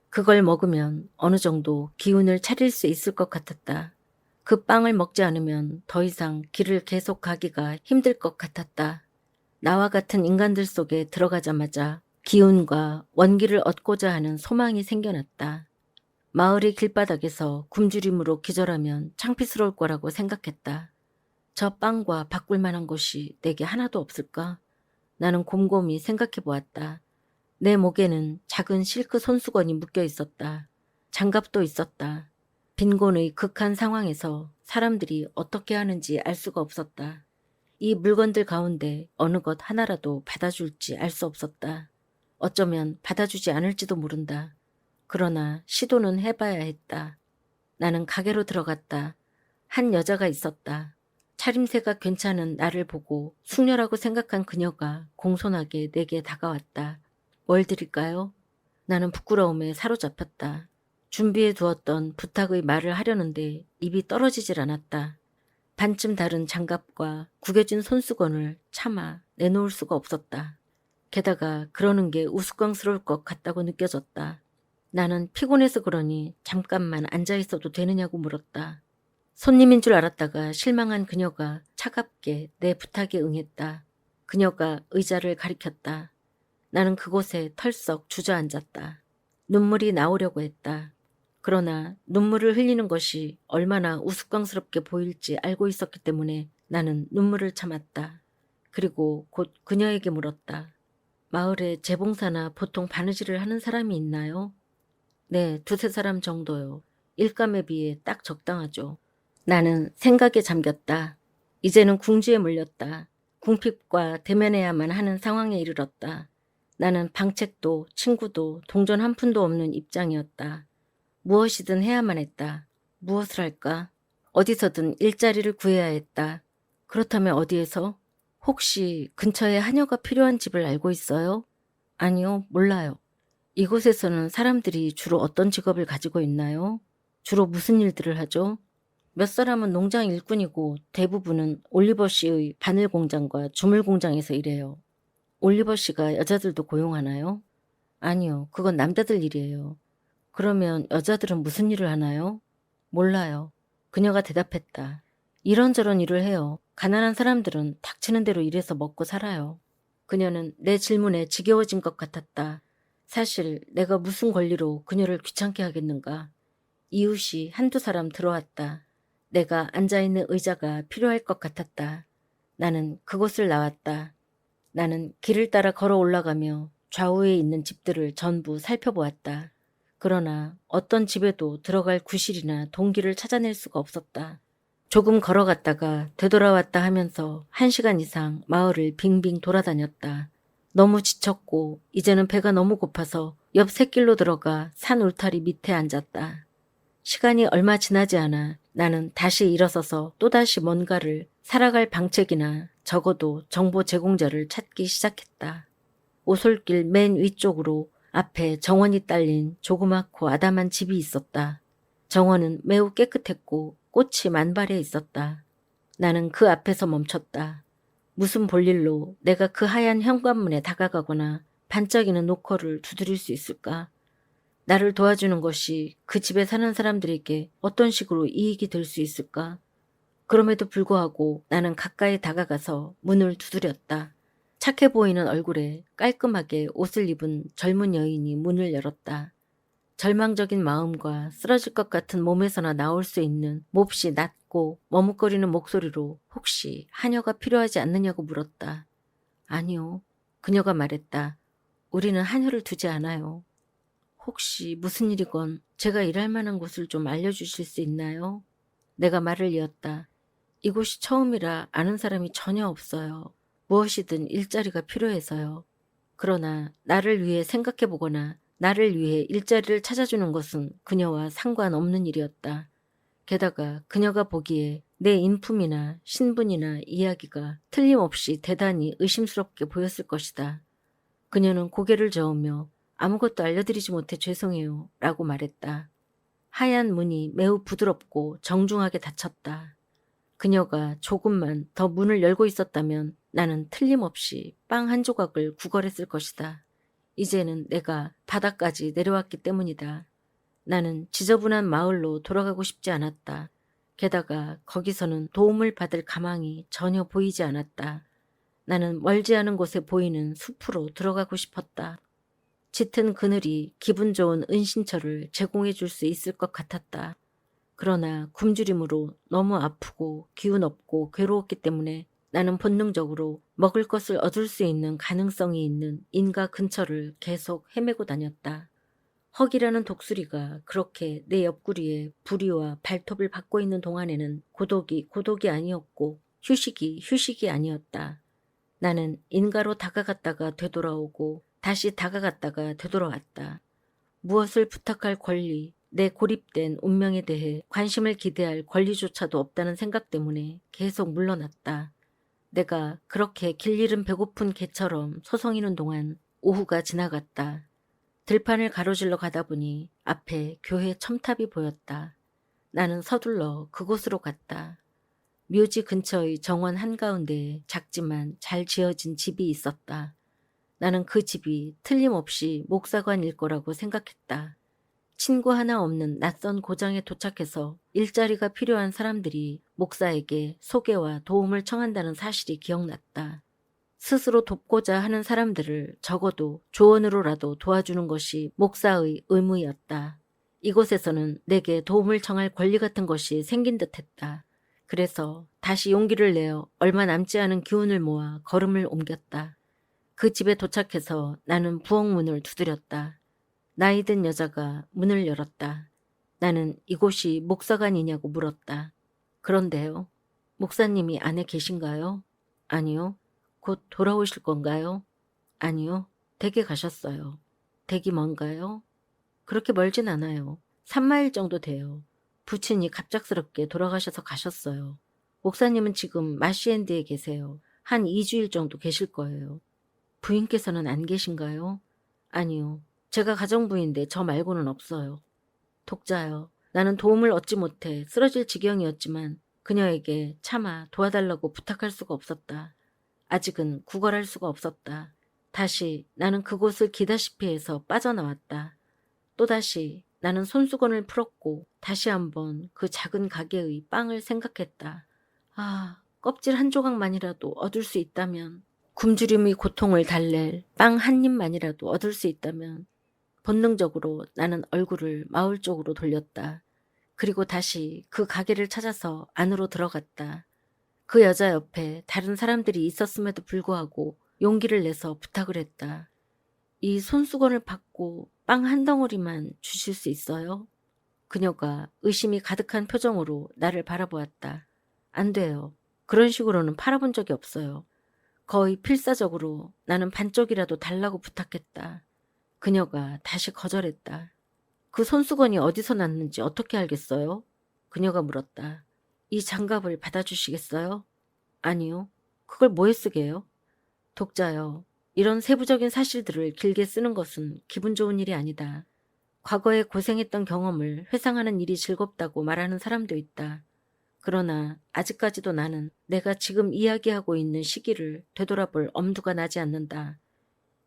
그걸 먹으면 어느 정도 기운을 차릴 수 있을 것 같았다. 그 빵을 먹지 않으면 더 이상 길을 계속 가기가 힘들 것 같았다. 나와 같은 인간들 속에 들어가자마자 기운과 원기를 얻고자 하는 소망이 생겨났다. 마을의 길바닥에서 굶주림으로 기절하면 창피스러울 거라고 생각했다. 저 빵과 바꿀 만한 것이 내게 하나도 없을까? 나는 곰곰이 생각해 보았다. 내 목에는 작은 실크 손수건이 묶여 있었다. 장갑도 있었다. 빈곤의 극한 상황에서 사람들이 어떻게 하는지 알 수가 없었다. 이 물건들 가운데 어느 것 하나라도 받아줄지 알 수 없었다. 어쩌면 받아주지 않을지도 모른다. 그러나 시도는 해봐야 했다. 나는 가게로 들어갔다. 한 여자가 있었다. 차림새가 괜찮은 나를 보고 숙녀라고 생각한 그녀가 공손하게 내게 다가왔다. 뭘 드릴까요? 나는 부끄러움에 사로잡혔다. 준비해 두었던 부탁의 말을 하려는데 입이 떨어지질 않았다. 반쯤 다른 장갑과 구겨진 손수건을 차마 내놓을 수가 없었다. 게다가 그러는 게 우스꽝스러울 것 같다고 느껴졌다. 나는 피곤해서 그러니 잠깐만 앉아 있어도 되느냐고 물었다. 손님인 줄 알았다가 실망한 그녀가 차갑게 내 부탁에 응했다. 그녀가 의자를 가리켰다. 나는 그곳에 털썩 주저앉았다. 눈물이 나오려고 했다. 그러나 눈물을 흘리는 것이 얼마나 우스꽝스럽게 보일지 알고 있었기 때문에 나는 눈물을 참았다. 그리고 곧 그녀에게 물었다. 마을에 재봉사나 보통 바느질을 하는 사람이 있나요? 네, 두세 사람 정도요. 일감에 비해 딱 적당하죠. 나는 생각에 잠겼다. 이제는 궁지에 몰렸다. 궁핍과 대면해야만 하는 상황에 이르렀다. 나는 방책도 친구도 동전 한 푼도 없는 입장이었다. 무엇이든 해야만 했다. 무엇을 할까? 어디서든 일자리를 구해야 했다. 그렇다면 어디에서? 혹시 근처에 하녀가 필요한 집을 알고 있어요? 아니요, 몰라요. 이곳에서는 사람들이 주로 어떤 직업을 가지고 있나요? 주로 무슨 일들을 하죠? 몇 사람은 농장 일꾼이고 대부분은 올리버 씨의 바늘 공장과 주물 공장에서 일해요. 올리버 씨가 여자들도 고용하나요? 아니요, 그건 남자들 일이에요. 그러면 여자들은 무슨 일을 하나요? 몰라요. 그녀가 대답했다. 이런저런 일을 해요. 가난한 사람들은 닥치는 대로 일해서 먹고 살아요. 그녀는 내 질문에 지겨워진 것 같았다. 사실 내가 무슨 권리로 그녀를 귀찮게 하겠는가. 이웃이 한두 사람 들어왔다. 내가 앉아있는 의자가 필요할 것 같았다. 나는 그곳을 나왔다. 나는 길을 따라 걸어 올라가며 좌우에 있는 집들을 전부 살펴보았다. 그러나 어떤 집에도 들어갈 구실이나 동기를 찾아낼 수가 없었다. 조금 걸어갔다가 되돌아왔다 하면서 1시간 이상 마을을 빙빙 돌아다녔다. 너무 지쳤고 이제는 배가 너무 고파서 옆 샛길로 들어가 산 울타리 밑에 앉았다. 시간이 얼마 지나지 않아 나는 다시 일어서서 또다시 뭔가를 살아갈 방책이나 적어도 정보 제공자를 찾기 시작했다. 오솔길 맨 위쪽으로 앞에 정원이 딸린 조그맣고 아담한 집이 있었다. 정원은 매우 깨끗했고 꽃이 만발해 있었다. 나는 그 앞에서 멈췄다. 무슨 볼일로 내가 그 하얀 현관문에 다가가거나 반짝이는 노커를 두드릴 수 있을까? 나를 도와주는 것이 그 집에 사는 사람들에게 어떤 식으로 이익이 될 수 있을까? 그럼에도 불구하고 나는 가까이 다가가서 문을 두드렸다. 착해 보이는 얼굴에 깔끔하게 옷을 입은 젊은 여인이 문을 열었다. 절망적인 마음과 쓰러질 것 같은 몸에서나 나올 수 있는 몹시 낮고 머뭇거리는 목소리로 혹시 하녀가 필요하지 않느냐고 물었다. 아니요. 그녀가 말했다. 우리는 하녀를 두지 않아요. 혹시 무슨 일이건 제가 일할 만한 곳을 좀 알려주실 수 있나요? 내가 말을 이었다. 이곳이 처음이라 아는 사람이 전혀 없어요. 무엇이든 일자리가 필요해서요. 그러나 나를 위해 생각해보거나 나를 위해 일자리를 찾아주는 것은 그녀와 상관없는 일이었다. 게다가 그녀가 보기에 내 인품이나 신분이나 이야기가 틀림없이 대단히 의심스럽게 보였을 것이다. 그녀는 고개를 저으며 아무것도 알려드리지 못해 죄송해요 라고 말했다. 하얀 문이 매우 부드럽고 정중하게 닫혔다. 그녀가 조금만 더 문을 열고 있었다면 나는 틀림없이 빵 한 조각을 구걸했을 것이다. 이제는 내가 바닥까지 내려왔기 때문이다. 나는 지저분한 마을로 돌아가고 싶지 않았다. 게다가 거기서는 도움을 받을 가망이 전혀 보이지 않았다. 나는 멀지 않은 곳에 보이는 숲으로 들어가고 싶었다. 짙은 그늘이 기분 좋은 은신처를 제공해 줄 수 있을 것 같았다. 그러나 굶주림으로 너무 아프고 기운 없고 괴로웠기 때문에 나는 본능적으로 먹을 것을 얻을 수 있는 가능성이 있는 인가 근처를 계속 헤매고 다녔다. 헉이라는 독수리가 그렇게 내 옆구리에 부리와 발톱을 받고 있는 동안에는 고독이 고독이 아니었고 휴식이 휴식이 아니었다. 나는 인가로 다가갔다가 되돌아오고 다시 다가갔다가 되돌아왔다. 무엇을 부탁할 권리, 내 고립된 운명에 대해 관심을 기대할 권리조차도 없다는 생각 때문에 계속 물러났다. 내가 그렇게 길 잃은 배고픈 개처럼 소성이는 동안 오후가 지나갔다. 들판을 가로질러 가다 보니 앞에 교회 첨탑이 보였다. 나는 서둘러 그곳으로 갔다. 묘지 근처의 정원 한가운데에 작지만 잘 지어진 집이 있었다. 나는 그 집이 틀림없이 목사관일 거라고 생각했다. 친구 하나 없는 낯선 고장에 도착해서 일자리가 필요한 사람들이 목사에게 소개와 도움을 청한다는 사실이 기억났다. 스스로 돕고자 하는 사람들을 적어도 조언으로라도 도와주는 것이 목사의 의무였다. 이곳에서는 내게 도움을 청할 권리 같은 것이 생긴 듯했다. 그래서 다시 용기를 내어 얼마 남지 않은 기운을 모아 걸음을 옮겼다. 그 집에 도착해서 나는 부엌문을 두드렸다. 나이 든 여자가 문을 열었다. 나는 이곳이 목사관이냐고 물었다. 그런데요. 목사님이 안에 계신가요? 아니요. 곧 돌아오실 건가요? 아니요. 댁에 가셨어요. 댁이 먼가요? 그렇게 멀진 않아요. 3마일 정도 돼요. 부친이 갑작스럽게 돌아가셔서 가셨어요. 목사님은 지금 마시엔드에 계세요. 한 2주일 정도 계실 거예요. 부인께서는 안 계신가요? 아니요. 제가 가정부인데 저 말고는 없어요. 독자요. 나는 도움을 얻지 못해 쓰러질 지경이었지만 그녀에게 차마 도와달라고 부탁할 수가 없었다. 아직은 구걸할 수가 없었다. 다시 나는 그곳을 기다시피 해서 빠져나왔다. 또다시 나는 손수건을 풀었고 다시 한번 그 작은 가게의 빵을 생각했다. 아, 껍질 한 조각만이라도 얻을 수 있다면, 굶주림의 고통을 달랠 빵 한 입만이라도 얻을 수 있다면. 본능적으로 나는 얼굴을 마을 쪽으로 돌렸다. 그리고 다시 그 가게를 찾아서 안으로 들어갔다. 그 여자 옆에 다른 사람들이 있었음에도 불구하고 용기를 내서 부탁을 했다. 이 손수건을 받고 빵 한 덩어리만 주실 수 있어요? 그녀가 의심이 가득한 표정으로 나를 바라보았다. 안 돼요. 그런 식으로는 팔아본 적이 없어요. 거의 필사적으로 나는 반쪽이라도 달라고 부탁했다. 그녀가 다시 거절했다. 그 손수건이 어디서 났는지 어떻게 알겠어요? 그녀가 물었다. 이 장갑을 받아주시겠어요? 아니요. 그걸 뭐에 쓰게요? 독자요. 이런 세부적인 사실들을 길게 쓰는 것은 기분 좋은 일이 아니다. 과거에 고생했던 경험을 회상하는 일이 즐겁다고 말하는 사람도 있다. 그러나 아직까지도 나는 내가 지금 이야기하고 있는 시기를 되돌아볼 엄두가 나지 않는다.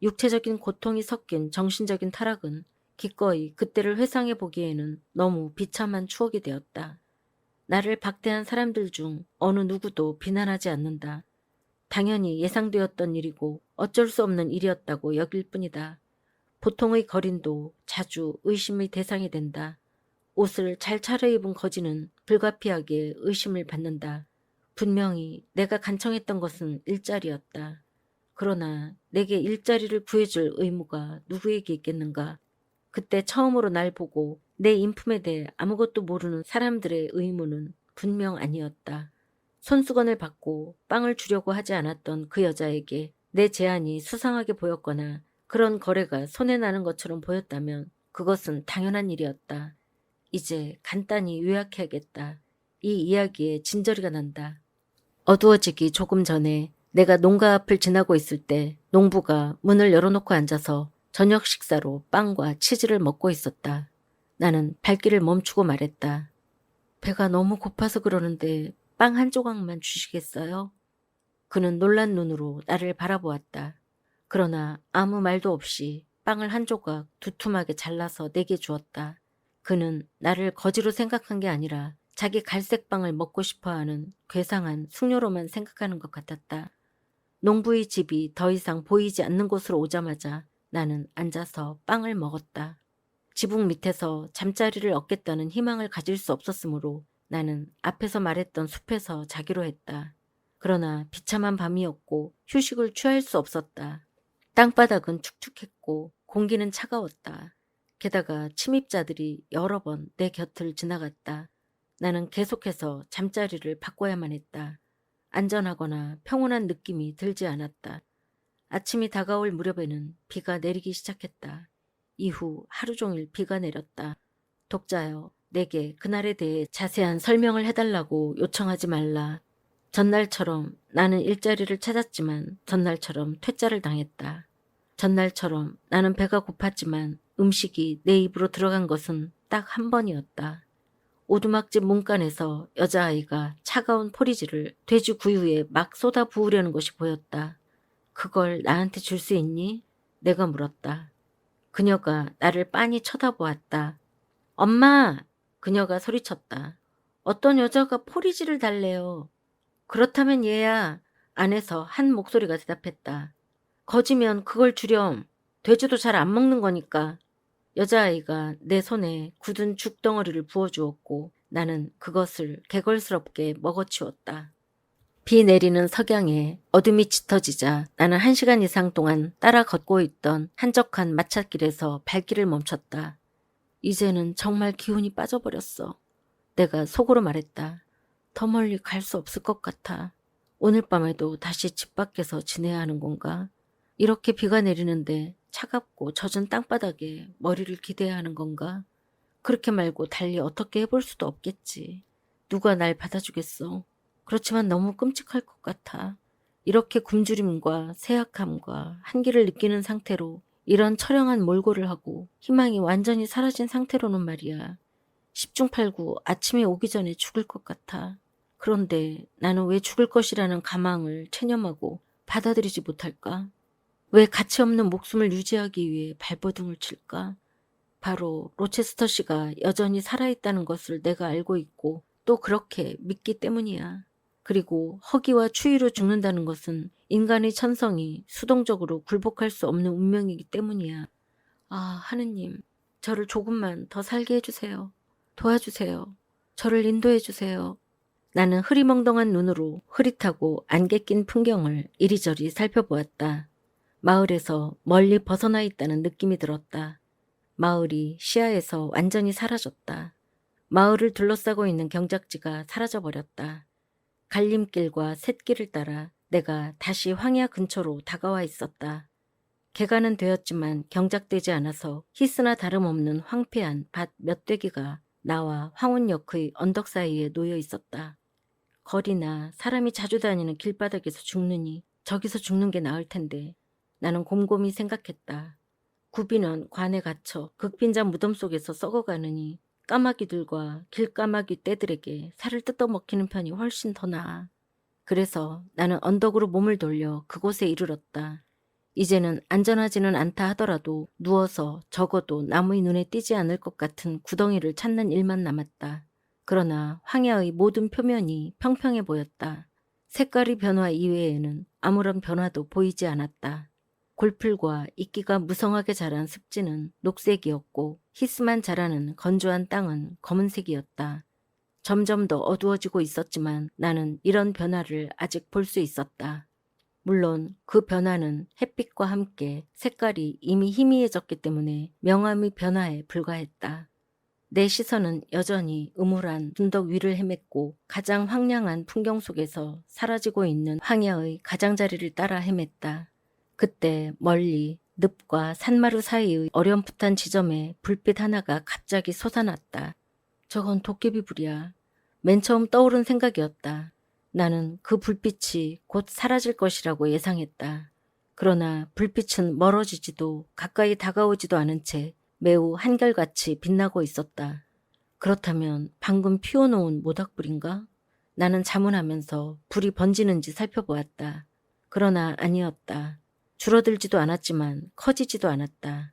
육체적인 고통이 섞인 정신적인 타락은 기꺼이 그때를 회상해 보기에는 너무 비참한 추억이 되었다. 나를 박대한 사람들 중 어느 누구도 비난하지 않는다. 당연히 예상되었던 일이고 어쩔 수 없는 일이었다고 여길 뿐이다. 보통의 거린도 자주 의심의 대상이 된다. 옷을 잘 차려입은 거지는 불가피하게 의심을 받는다. 분명히 내가 간청했던 것은 일자리였다. 그러나 내게 일자리를 구해줄 의무가 누구에게 있겠는가? 그때 처음으로 날 보고 내 인품에 대해 아무것도 모르는 사람들의 의무는 분명 아니었다. 손수건을 받고 빵을 주려고 하지 않았던 그 여자에게 내 제안이 수상하게 보였거나 그런 거래가 손해나는 것처럼 보였다면 그것은 당연한 일이었다. 이제 간단히 요약해야겠다. 이 이야기에 진저리가 난다. 어두워지기 조금 전에 내가 농가 앞을 지나고 있을 때 농부가 문을 열어놓고 앉아서 저녁 식사로 빵과 치즈를 먹고 있었다. 나는 발길을 멈추고 말했다. 배가 너무 고파서 그러는데 빵 한 조각만 주시겠어요? 그는 놀란 눈으로 나를 바라보았다. 그러나 아무 말도 없이 빵을 한 조각 두툼하게 잘라서 내게 주었다. 그는 나를 거지로 생각한 게 아니라 자기 갈색 빵을 먹고 싶어하는 괴상한 숙녀로만 생각하는 것 같았다. 농부의 집이 더 이상 보이지 않는 곳으로 오자마자 나는 앉아서 빵을 먹었다. 지붕 밑에서 잠자리를 얻겠다는 희망을 가질 수 없었으므로 나는 앞에서 말했던 숲에서 자기로 했다. 그러나 비참한 밤이었고 휴식을 취할 수 없었다. 땅바닥은 축축했고 공기는 차가웠다. 게다가 침입자들이 여러 번 내 곁을 지나갔다. 나는 계속해서 잠자리를 바꿔야만 했다. 안전하거나 평온한 느낌이 들지 않았다. 아침이 다가올 무렵에는 비가 내리기 시작했다. 이후 하루 종일 비가 내렸다. 독자여, 내게 그날에 대해 자세한 설명을 해달라고 요청하지 말라. 전날처럼 나는 일자리를 찾았지만 전날처럼 퇴짜를 당했다. 전날처럼 나는 배가 고팠지만 음식이 내 입으로 들어간 것은 딱 한 번이었다. 오두막집 문간에서 여자아이가 차가운 포리지를 돼지 구유에 막 쏟아 부으려는 것이 보였다. 그걸 나한테 줄 수 있니? 내가 물었다. 그녀가 나를 빤히 쳐다보았다. 엄마! 그녀가 소리쳤다. 어떤 여자가 포리지를 달래요. 그렇다면 얘야. 안에서 한 목소리가 대답했다. 거지면 그걸 주렴. 돼지도 잘 안 먹는 거니까. 여자아이가 내 손에 굳은 죽덩어리를 부어주었고 나는 그것을 개걸스럽게 먹어치웠다. 비 내리는 석양에 어둠이 짙어지자 나는 1시간 이상 동안 따라 걷고 있던 한적한 마찻길에서 발길을 멈췄다. 이제는 정말 기운이 빠져버렸어. 내가 속으로 말했다. 더 멀리 갈 수 없을 것 같아. 오늘 밤에도 다시 집 밖에서 지내야 하는 건가? 이렇게 비가 내리는데 차갑고 젖은 땅바닥에 머리를 기대야 하는 건가? 그렇게 말고 달리 어떻게 해볼 수도 없겠지. 누가 날 받아주겠어. 그렇지만 너무 끔찍할 것 같아. 이렇게 굶주림과 쇠약함과 한기를 느끼는 상태로 이런 처량한 몰골을 하고 희망이 완전히 사라진 상태로는 말이야. 10중8구 아침이 오기 전에 죽을 것 같아. 그런데 나는 왜 죽을 것이라는 가망을 체념하고 받아들이지 못할까? 왜 가치없는 목숨을 유지하기 위해 발버둥을 칠까? 바로 로체스터 씨가 여전히 살아있다는 것을 내가 알고 있고 또 그렇게 믿기 때문이야. 그리고 허기와 추위로 죽는다는 것은 인간의 천성이 수동적으로 굴복할 수 없는 운명이기 때문이야. 아, 하느님, 저를 조금만 더 살게 해주세요. 도와주세요. 저를 인도해 주세요. 나는 흐리멍덩한 눈으로 흐릿하고 안개 낀 풍경을 이리저리 살펴보았다. 마을에서 멀리 벗어나 있다는 느낌이 들었다. 마을이 시야에서 완전히 사라졌다. 마을을 둘러싸고 있는 경작지가 사라져버렸다. 갈림길과 샛길을 따라 내가 다시 황야 근처로 다가와 있었다. 개가는 되었지만 경작되지 않아서 히스나 다름없는 황폐한 밭 몇 대기가 나와 황혼역의 언덕 사이에 놓여 있었다. 거리나 사람이 자주 다니는 길바닥에서 죽느니 저기서 죽는 게 나을 텐데 나는 곰곰이 생각했다. 구비는 관에 갇혀 극빈자 무덤 속에서 썩어가느니 까마귀들과 길까마귀 떼들에게 살을 뜯어먹히는 편이 훨씬 더 나아. 그래서 나는 언덕으로 몸을 돌려 그곳에 이르렀다. 이제는 안전하지는 않다 하더라도 누워서 적어도 남의 눈에 띄지 않을 것 같은 구덩이를 찾는 일만 남았다. 그러나 황야의 모든 표면이 평평해 보였다. 색깔의 변화 이외에는 아무런 변화도 보이지 않았다. 골풀과 이끼가 무성하게 자란 습지는 녹색이었고 히스만 자라는 건조한 땅은 검은색이었다. 점점 더 어두워지고 있었지만 나는 이런 변화를 아직 볼 수 있었다. 물론 그 변화는 햇빛과 함께 색깔이 이미 희미해졌기 때문에 명암의 변화에 불과했다. 내 시선은 여전히 음울한 분덕 위를 헤맸고 가장 황량한 풍경 속에서 사라지고 있는 황야의 가장자리를 따라 헤맸다. 그때 멀리 늪과 산마루 사이의 어렴풋한 지점에 불빛 하나가 갑자기 솟아났다. 저건 도깨비불이야. 맨 처음 떠오른 생각이었다. 나는 그 불빛이 곧 사라질 것이라고 예상했다. 그러나 불빛은 멀어지지도 가까이 다가오지도 않은 채 매우 한결같이 빛나고 있었다. 그렇다면 방금 피워놓은 모닥불인가? 나는 자문하면서 불이 번지는지 살펴보았다. 그러나 아니었다. 줄어들지도 않았지만 커지지도 않았다.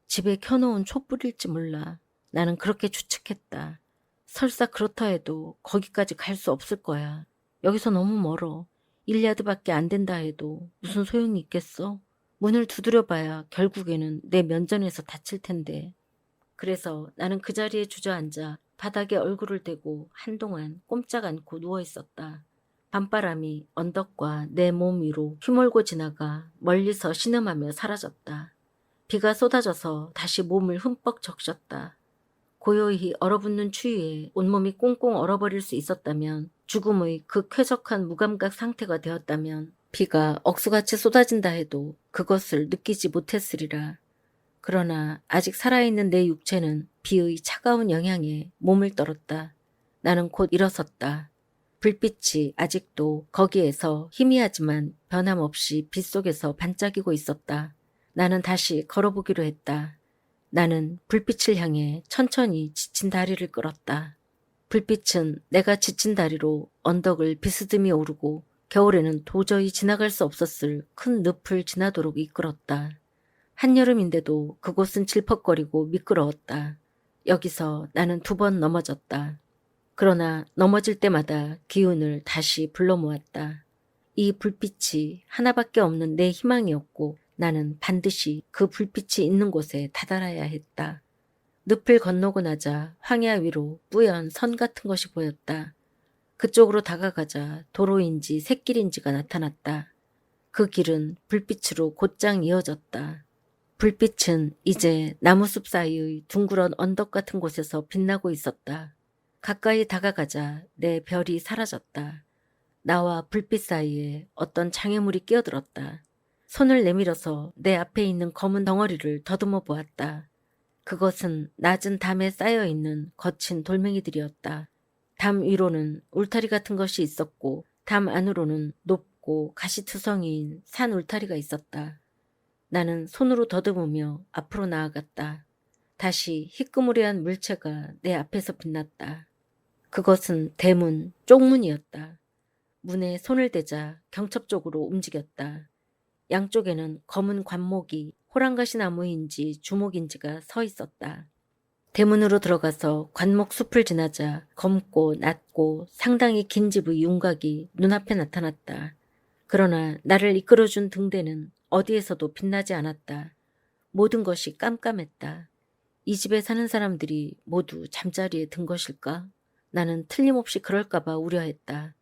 집에 켜놓은 촛불일지 몰라. 나는 그렇게 추측했다. 설사 그렇다 해도 거기까지 갈 수 없을 거야. 여기서 너무 멀어. 1야드밖에 안 된다 해도 무슨 소용이 있겠어? 문을 두드려봐야 결국에는 내 면전에서 닫힐 텐데. 그래서 나는 그 자리에 주저앉아 바닥에 얼굴을 대고 한동안 꼼짝 않고 누워 있었다. 밤바람이 언덕과 내 몸 위로 휘몰고 지나가 멀리서 신음하며 사라졌다. 비가 쏟아져서 다시 몸을 흠뻑 적셨다. 고요히 얼어붙는 추위에 온몸이 꽁꽁 얼어버릴 수 있었다면, 죽음의 그 쾌적한 무감각 상태가 되었다면 비가 억수같이 쏟아진다 해도 그것을 느끼지 못했으리라. 그러나 아직 살아있는 내 육체는 비의 차가운 영향에 몸을 떨었다. 나는 곧 일어섰다. 불빛이 아직도 거기에서 희미하지만 변함없이 빛 속에서 반짝이고 있었다. 나는 다시 걸어보기로 했다. 나는 불빛을 향해 천천히 지친 다리를 끌었다. 불빛은 내가 지친 다리로 언덕을 비스듬히 오르고 겨울에는 도저히 지나갈 수 없었을 큰 늪을 지나도록 이끌었다. 한여름인데도 그곳은 질퍽거리고 미끄러웠다. 여기서 나는 2번 넘어졌다. 그러나 넘어질 때마다 기운을 다시 불러 모았다. 이 불빛이 하나밖에 없는 내 희망이었고 나는 반드시 그 불빛이 있는 곳에 다다라야 했다. 늪을 건너고 나자 황야 위로 뿌연 선 같은 것이 보였다. 그쪽으로 다가가자 도로인지 샛길인지가 나타났다. 그 길은 불빛으로 곧장 이어졌다. 불빛은 이제 나무숲 사이의 둥그런 언덕 같은 곳에서 빛나고 있었다. 가까이 다가가자 내 별이 사라졌다. 나와 불빛 사이에 어떤 장애물이 끼어들었다. 손을 내밀어서 내 앞에 있는 검은 덩어리를 더듬어 보았다. 그것은 낮은 담에 쌓여있는 거친 돌멩이들이었다. 담 위로는 울타리 같은 것이 있었고 담 안으로는 높고 가시투성이인 산 울타리가 있었다. 나는 손으로 더듬으며 앞으로 나아갔다. 다시 희끄무레한 물체가 내 앞에서 빛났다. 그것은 대문, 쪽문이었다. 문에 손을 대자 경첩적으로 움직였다. 양쪽에는 검은 관목이 호랑가시 나무인지 주목인지가 서 있었다. 대문으로 들어가서 관목 숲을 지나자 검고 낮고 상당히 긴 집의 윤곽이 눈앞에 나타났다. 그러나 나를 이끌어준 등대는 어디에서도 빛나지 않았다. 모든 것이 깜깜했다. 이 집에 사는 사람들이 모두 잠자리에 든 것일까? 나는 틀림없이 그럴까봐 우려했다.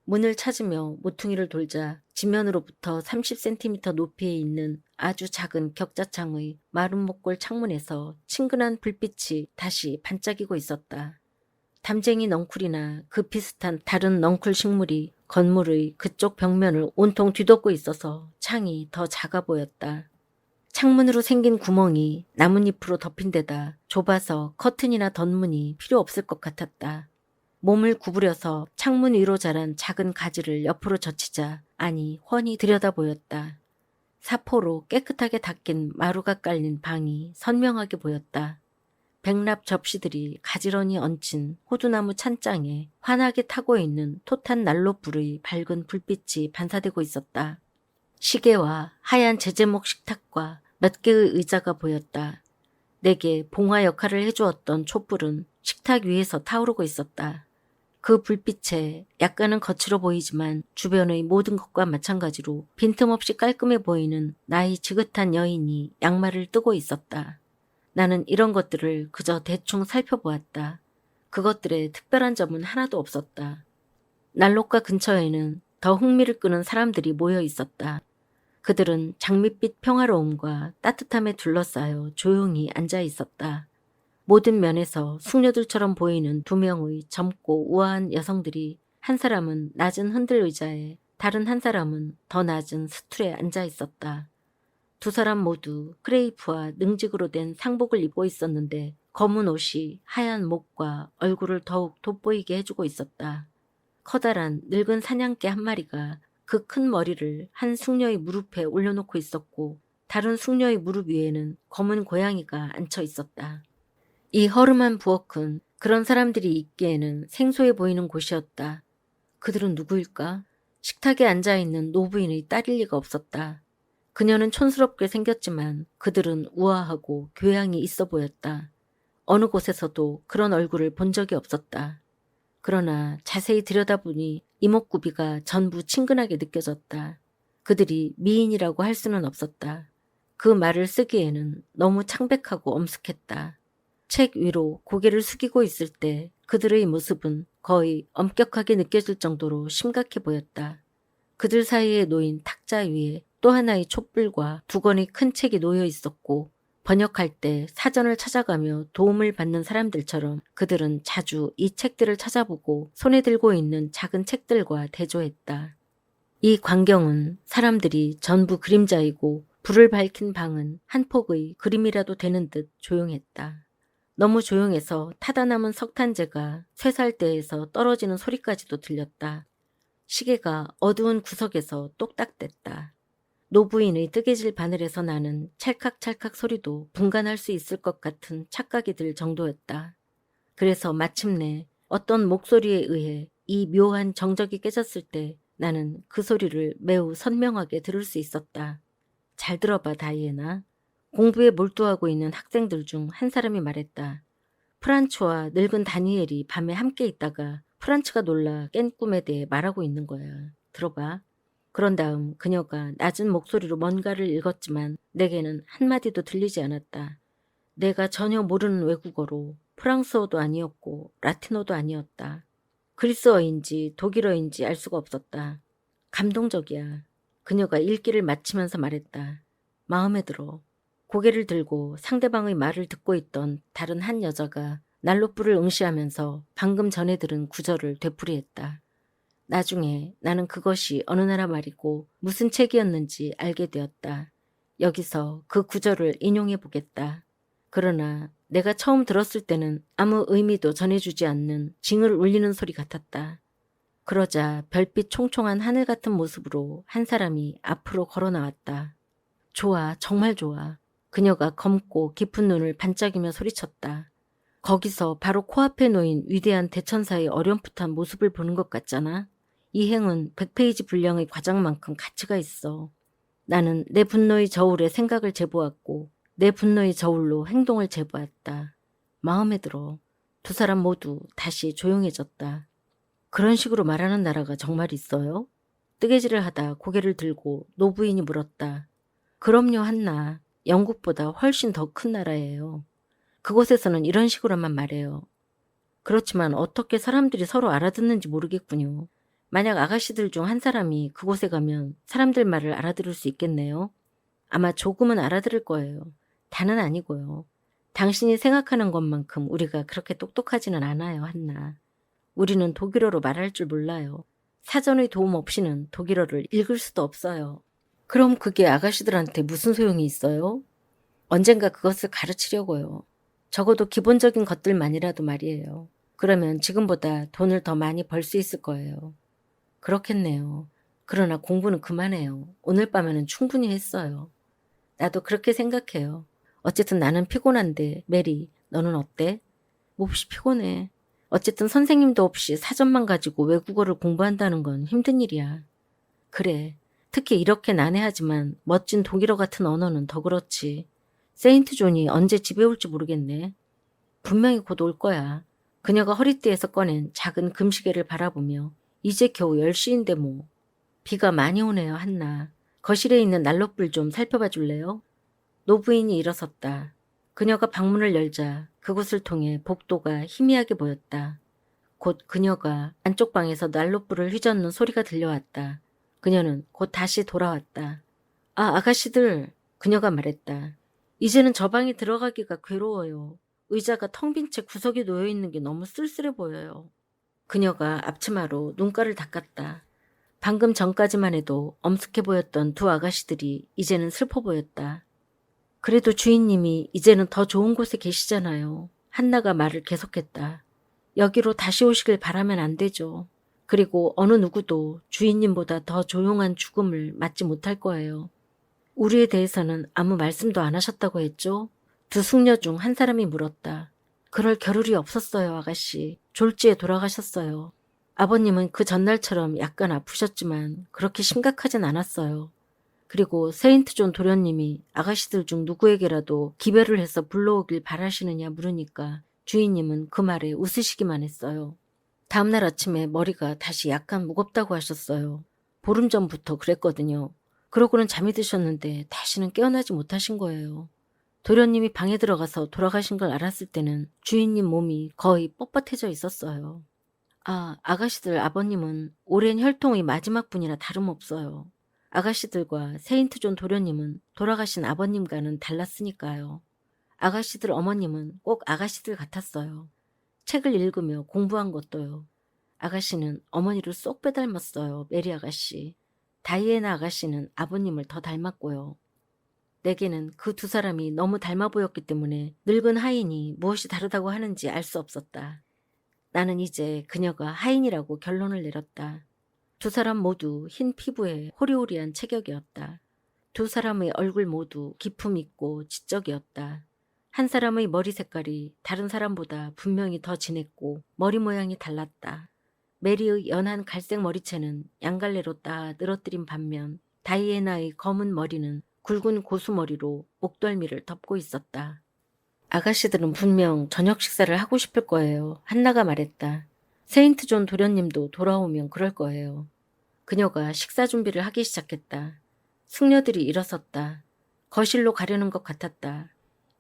문을 찾으며 모퉁이를 돌자 지면으로부터 30cm 높이에 있는 아주 작은 격자창의 마른 목골 창문에서 친근한 불빛이 다시 반짝이고 있었다. 담쟁이 넝쿨이나 그 비슷한 다른 넝쿨 식물이 건물의 그쪽 벽면을 온통 뒤덮고 있어서 창이 더 작아 보였다. 창문으로 생긴 구멍이 나뭇잎으로 덮인 데다 좁아서 커튼이나 덧문이 필요 없을 것 같았다. 몸을 구부려서 창문 위로 자란 작은 가지를 옆으로 젖히자 아니 훤히 들여다 보였다. 사포로 깨끗하게 닦인 마루가 깔린 방이 선명하게 보였다. 백납 접시들이 가지런히 얹힌 호두나무 찬장에 환하게 타고 있는 톳한 난로불의 밝은 불빛이 반사되고 있었다. 시계와 하얀 제제목 식탁과 몇 개의 의자가 보였다. 내게 봉화 역할을 해주었던 촛불은 식탁 위에서 타오르고 있었다. 그 불빛에 약간은 거칠어 보이지만 주변의 모든 것과 마찬가지로 빈틈없이 깔끔해 보이는 나이 지긋한 여인이 양말을 뜨고 있었다. 나는 이런 것들을 그저 대충 살펴보았다. 그것들의 특별한 점은 하나도 없었다. 난로가 근처에는 더 흥미를 끄는 사람들이 모여 있었다. 그들은 장밋빛 평화로움과 따뜻함에 둘러싸여 조용히 앉아 있었다. 모든 면에서 숙녀들처럼 보이는 2명의 젊고 우아한 여성들이 한 사람은 낮은 흔들 의자에 다른 한 사람은 더 낮은 스툴에 앉아 있었다. 2 사람 모두 크레이프와 능직으로 된 상복을 입고 있었는데 검은 옷이 하얀 목과 얼굴을 더욱 돋보이게 해주고 있었다. 커다란 늙은 사냥개 한 마리가 그 큰 머리를 한 숙녀의 무릎에 올려놓고 있었고 다른 숙녀의 무릎 위에는 검은 고양이가 앉혀 있었다. 이 허름한 부엌은 그런 사람들이 있기에는 생소해 보이는 곳이었다. 그들은 누구일까? 식탁에 앉아있는 노부인의 딸일 리가 없었다. 그녀는 촌스럽게 생겼지만 그들은 우아하고 교양이 있어 보였다. 어느 곳에서도 그런 얼굴을 본 적이 없었다. 그러나 자세히 들여다보니 이목구비가 전부 친근하게 느껴졌다. 그들이 미인이라고 할 수는 없었다. 그 말을 쓰기에는 너무 창백하고 엄숙했다. 책 위로 고개를 숙이고 있을 때 그들의 모습은 거의 엄격하게 느껴질 정도로 심각해 보였다. 그들 사이에 놓인 탁자 위에 또 하나의 촛불과 2권의 큰 책이 놓여 있었고 번역할 때 사전을 찾아가며 도움을 받는 사람들처럼 그들은 자주 이 책들을 찾아보고 손에 들고 있는 작은 책들과 대조했다. 이 광경은 사람들이 전부 그림자이고 불을 밝힌 방은 한 폭의 그림이라도 되는 듯 조용했다. 너무 조용해서 타다 남은 석탄재가 쇠살대에서 떨어지는 소리까지도 들렸다. 시계가 어두운 구석에서 똑딱댔다. 노부인의 뜨개질 바늘에서 나는 찰칵찰칵 소리도 분간할 수 있을 것 같은 착각이 들 정도였다. 그래서 마침내 어떤 목소리에 의해 이 묘한 정적이 깨졌을 때 나는 그 소리를 매우 선명하게 들을 수 있었다. 잘 들어봐, 다이애나. 공부에 몰두하고 있는 학생들 중 한 사람이 말했다. 프란츠와 늙은 다니엘이 밤에 함께 있다가 프란츠가 놀라 깬 꿈에 대해 말하고 있는 거야. 들어봐. 그런 다음 그녀가 낮은 목소리로 뭔가를 읽었지만 내게는 한마디도 들리지 않았다. 내가 전혀 모르는 외국어로 프랑스어도 아니었고 라틴어도 아니었다. 그리스어인지 독일어인지 알 수가 없었다. 감동적이야. 그녀가 읽기를 마치면서 말했다. 마음에 들어. 고개를 들고 상대방의 말을 듣고 있던 다른 한 여자가 난로불을 응시하면서 방금 전에 들은 구절을 되풀이했다. 나중에 나는 그것이 어느 나라 말이고 무슨 책이었는지 알게 되었다. 여기서 그 구절을 인용해 보겠다. 그러나 내가 처음 들었을 때는 아무 의미도 전해주지 않는 징을 울리는 소리 같았다. 그러자 별빛 총총한 하늘 같은 모습으로 한 사람이 앞으로 걸어 나왔다. 좋아, 정말 좋아. 그녀가 검고 깊은 눈을 반짝이며 소리쳤다. 거기서 바로 코앞에 놓인 위대한 대천사의 어렴풋한 모습을 보는 것 같잖아. 이 행은 100페이지 분량의 과장만큼 가치가 있어. 나는 내 분노의 저울에 생각을 재보았고 내 분노의 저울로 행동을 재보았다. 마음에 들어. 두 사람 모두 다시 조용해졌다. 그런 식으로 말하는 나라가 정말 있어요? 뜨개질을 하다 고개를 들고 노부인이 물었다. 그럼요, 한나. 영국보다 훨씬 더 큰 나라예요. 그곳에서는 이런 식으로만 말해요. 그렇지만 어떻게 사람들이 서로 알아듣는지 모르겠군요. 만약 아가씨들 중 한 사람이 그곳에 가면 사람들 말을 알아들을 수 있겠네요. 아마 조금은 알아들을 거예요. 다는 아니고요. 당신이 생각하는 것만큼 우리가 그렇게 똑똑하지는 않아요, 한나. 우리는 독일어로 말할 줄 몰라요. 사전의 도움 없이는 독일어를 읽을 수도 없어요. 그럼 그게 아가씨들한테 무슨 소용이 있어요? 언젠가 그것을 가르치려고요. 적어도 기본적인 것들만이라도 말이에요. 그러면 지금보다 돈을 더 많이 벌 수 있을 거예요. 그렇겠네요. 그러나 공부는 그만해요. 오늘 밤에는 충분히 했어요. 나도 그렇게 생각해요. 어쨌든 나는 피곤한데 메리, 너는 어때? 몹시 피곤해. 어쨌든 선생님도 없이 사전만 가지고 외국어를 공부한다는 건 힘든 일이야. 그래. 특히 이렇게 난해하지만 멋진 독일어 같은 언어는 더 그렇지. 세인트 존이 언제 집에 올지 모르겠네. 분명히 곧 올 거야. 그녀가 허리띠에서 꺼낸 작은 금시계를 바라보며 이제 겨우 10시인데 뭐. 비가 많이 오네요, 한나. 거실에 있는 난로불 좀 살펴봐 줄래요? 노부인이 일어섰다. 그녀가 방문을 열자 그곳을 통해 복도가 희미하게 보였다. 곧 그녀가 안쪽 방에서 난로불을 휘젓는 소리가 들려왔다. 그녀는 곧 다시 돌아왔다. 아, 아가씨들, 그녀가 말했다. 이제는 저 방에 들어가기가 괴로워요. 의자가 텅 빈 채 구석에 놓여 있는 게 너무 쓸쓸해 보여요. 그녀가 앞치마로 눈가를 닦았다. 방금 전까지만 해도 엄숙해 보였던 두 아가씨들이 이제는 슬퍼 보였다. 그래도 주인님이 이제는 더 좋은 곳에 계시잖아요. 한나가 말을 계속했다. 여기로 다시 오시길 바라면 안 되죠. 그리고 어느 누구도 주인님보다 더 조용한 죽음을 맞지 못할 거예요. 우리에 대해서는 아무 말씀도 안 하셨다고 했죠? 두 숙녀 중 한 사람이 물었다. 그럴 겨를이 없었어요, 아가씨. 졸지에 돌아가셨어요. 아버님은 그 전날처럼 약간 아프셨지만 그렇게 심각하진 않았어요. 그리고 세인트 존 도련님이 아가씨들 중 누구에게라도 기별을 해서 불러오길 바라시느냐 물으니까 주인님은 그 말에 웃으시기만 했어요. 다음날 아침에 머리가 다시 약간 무겁다고 하셨어요. 보름 전부터 그랬거든요. 그러고는 잠이 드셨는데 다시는 깨어나지 못하신 거예요. 도련님이 방에 들어가서 돌아가신 걸 알았을 때는 주인님 몸이 거의 뻣뻣해져 있었어요. 아, 아가씨들 아버님은 오랜 혈통의 마지막 분이라 다름없어요. 아가씨들과 세인트 존 도련님은 돌아가신 아버님과는 달랐으니까요. 아가씨들 어머님은 꼭 아가씨들 같았어요. 책을 읽으며 공부한 것도요. 아가씨는 어머니를 쏙 빼닮았어요. 메리 아가씨. 다이애나 아가씨는 아버님을 더 닮았고요. 내게는 그 두 사람이 너무 닮아 보였기 때문에 늙은 하인이 무엇이 다르다고 하는지 알 수 없었다. 나는 이제 그녀가 하인이라고 결론을 내렸다. 두 사람 모두 흰 피부에 호리호리한 체격이었다. 두 사람의 얼굴 모두 기품 있고 지적이었다. 한 사람의 머리 색깔이 다른 사람보다 분명히 더 진했고 머리 모양이 달랐다. 메리의 연한 갈색 머리채는 양갈래로 따 늘어뜨린 반면 다이애나의 검은 머리는 굵은 고수머리로 목덜미를 덮고 있었다. 아가씨들은 분명 저녁 식사를 하고 싶을 거예요. 한나가 말했다. 세인트 존 도련님도 돌아오면 그럴 거예요. 그녀가 식사 준비를 하기 시작했다. 숙녀들이 일어섰다. 거실로 가려는 것 같았다.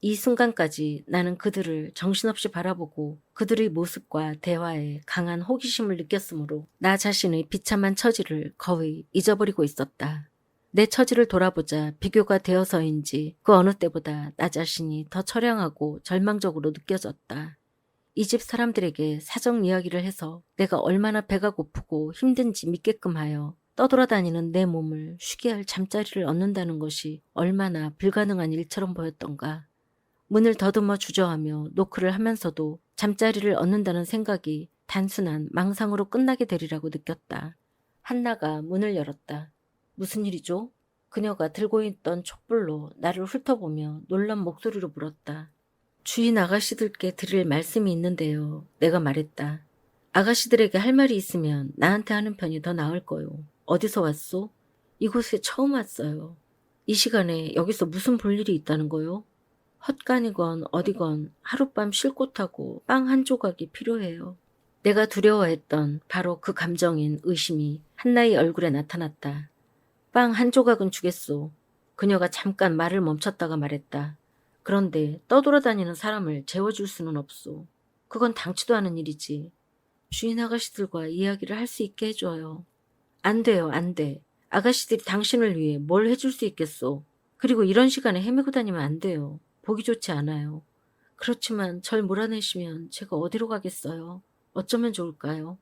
이 순간까지 나는 그들을 정신없이 바라보고 그들의 모습과 대화에 강한 호기심을 느꼈으므로 나 자신의 비참한 처지를 거의 잊어버리고 있었다. 내 처지를 돌아보자 비교가 되어서인지 그 어느 때보다 나 자신이 더 처량하고 절망적으로 느껴졌다. 이 집 사람들에게 사정 이야기를 해서 내가 얼마나 배가 고프고 힘든지 믿게끔 하여 떠돌아다니는 내 몸을 쉬게 할 잠자리를 얻는다는 것이 얼마나 불가능한 일처럼 보였던가. 문을 더듬어 주저하며 노크를 하면서도 잠자리를 얻는다는 생각이 단순한 망상으로 끝나게 되리라고 느꼈다. 한나가 문을 열었다. 무슨 일이죠? 그녀가 들고 있던 촛불로 나를 훑어보며 놀란 목소리로 물었다. 주인 아가씨들께 드릴 말씀이 있는데요. 내가 말했다. 아가씨들에게 할 말이 있으면 나한테 하는 편이 더 나을 거요. 어디서 왔소? 이곳에 처음 왔어요. 이 시간에 여기서 무슨 볼 일이 있다는 거요? 헛간이건 어디건 하룻밤 쉴 곳하고 빵 한 조각이 필요해요. 내가 두려워했던 바로 그 감정인 의심이 한나의 얼굴에 나타났다. 빵 한 조각은 주겠소. 그녀가 잠깐 말을 멈췄다가 말했다. 그런데 떠돌아다니는 사람을 재워줄 수는 없소. 그건 당치도 않은 일이지. 주인 아가씨들과 이야기를 할 수 있게 해줘요. 안 돼요, 안 돼. 아가씨들이 당신을 위해 뭘 해줄 수 있겠소. 그리고 이런 시간에 헤매고 다니면 안 돼요. 보기 좋지 않아요. 그렇지만 절 몰아내시면 제가 어디로 가겠어요? 어쩌면 좋을까요?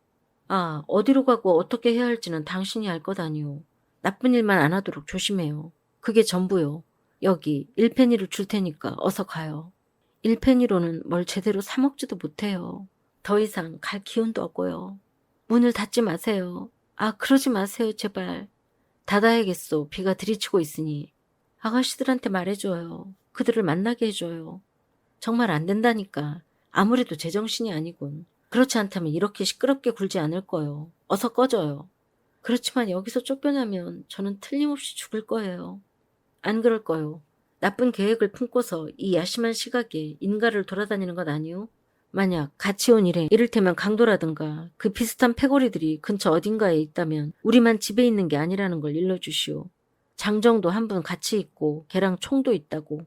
아, 어디로 가고 어떻게 해야 할지는 당신이 알 것 아니오. 나쁜 일만 안 하도록 조심해요. 그게 전부요. 여기 1페니를 줄 테니까 어서 가요. 1페니로는 뭘 제대로 사 먹지도 못해요. 더 이상 갈 기운도 없고요. 문을 닫지 마세요. 아, 그러지 마세요, 제발. 닫아야겠소. 비가 들이치고 있으니. 아가씨들한테 말해줘요. 그들을 만나게 해줘요. 정말 안 된다니까. 아무래도 제정신이 아니군. 그렇지 않다면 이렇게 시끄럽게 굴지 않을 거요. 어서 꺼져요. 그렇지만 여기서 쫓겨나면 저는 틀림없이 죽을 거예요. 안 그럴 거요. 나쁜 계획을 품고서 이 야심한 시각에 인가를 돌아다니는 것 아니오? 만약 같이 온 일행, 이를테면 강도라든가 그 비슷한 패거리들이 근처 어딘가에 있다면 우리만 집에 있는 게 아니라는 걸 일러주시오. 장정도 한 분 같이 있고 걔랑 총도 있다고.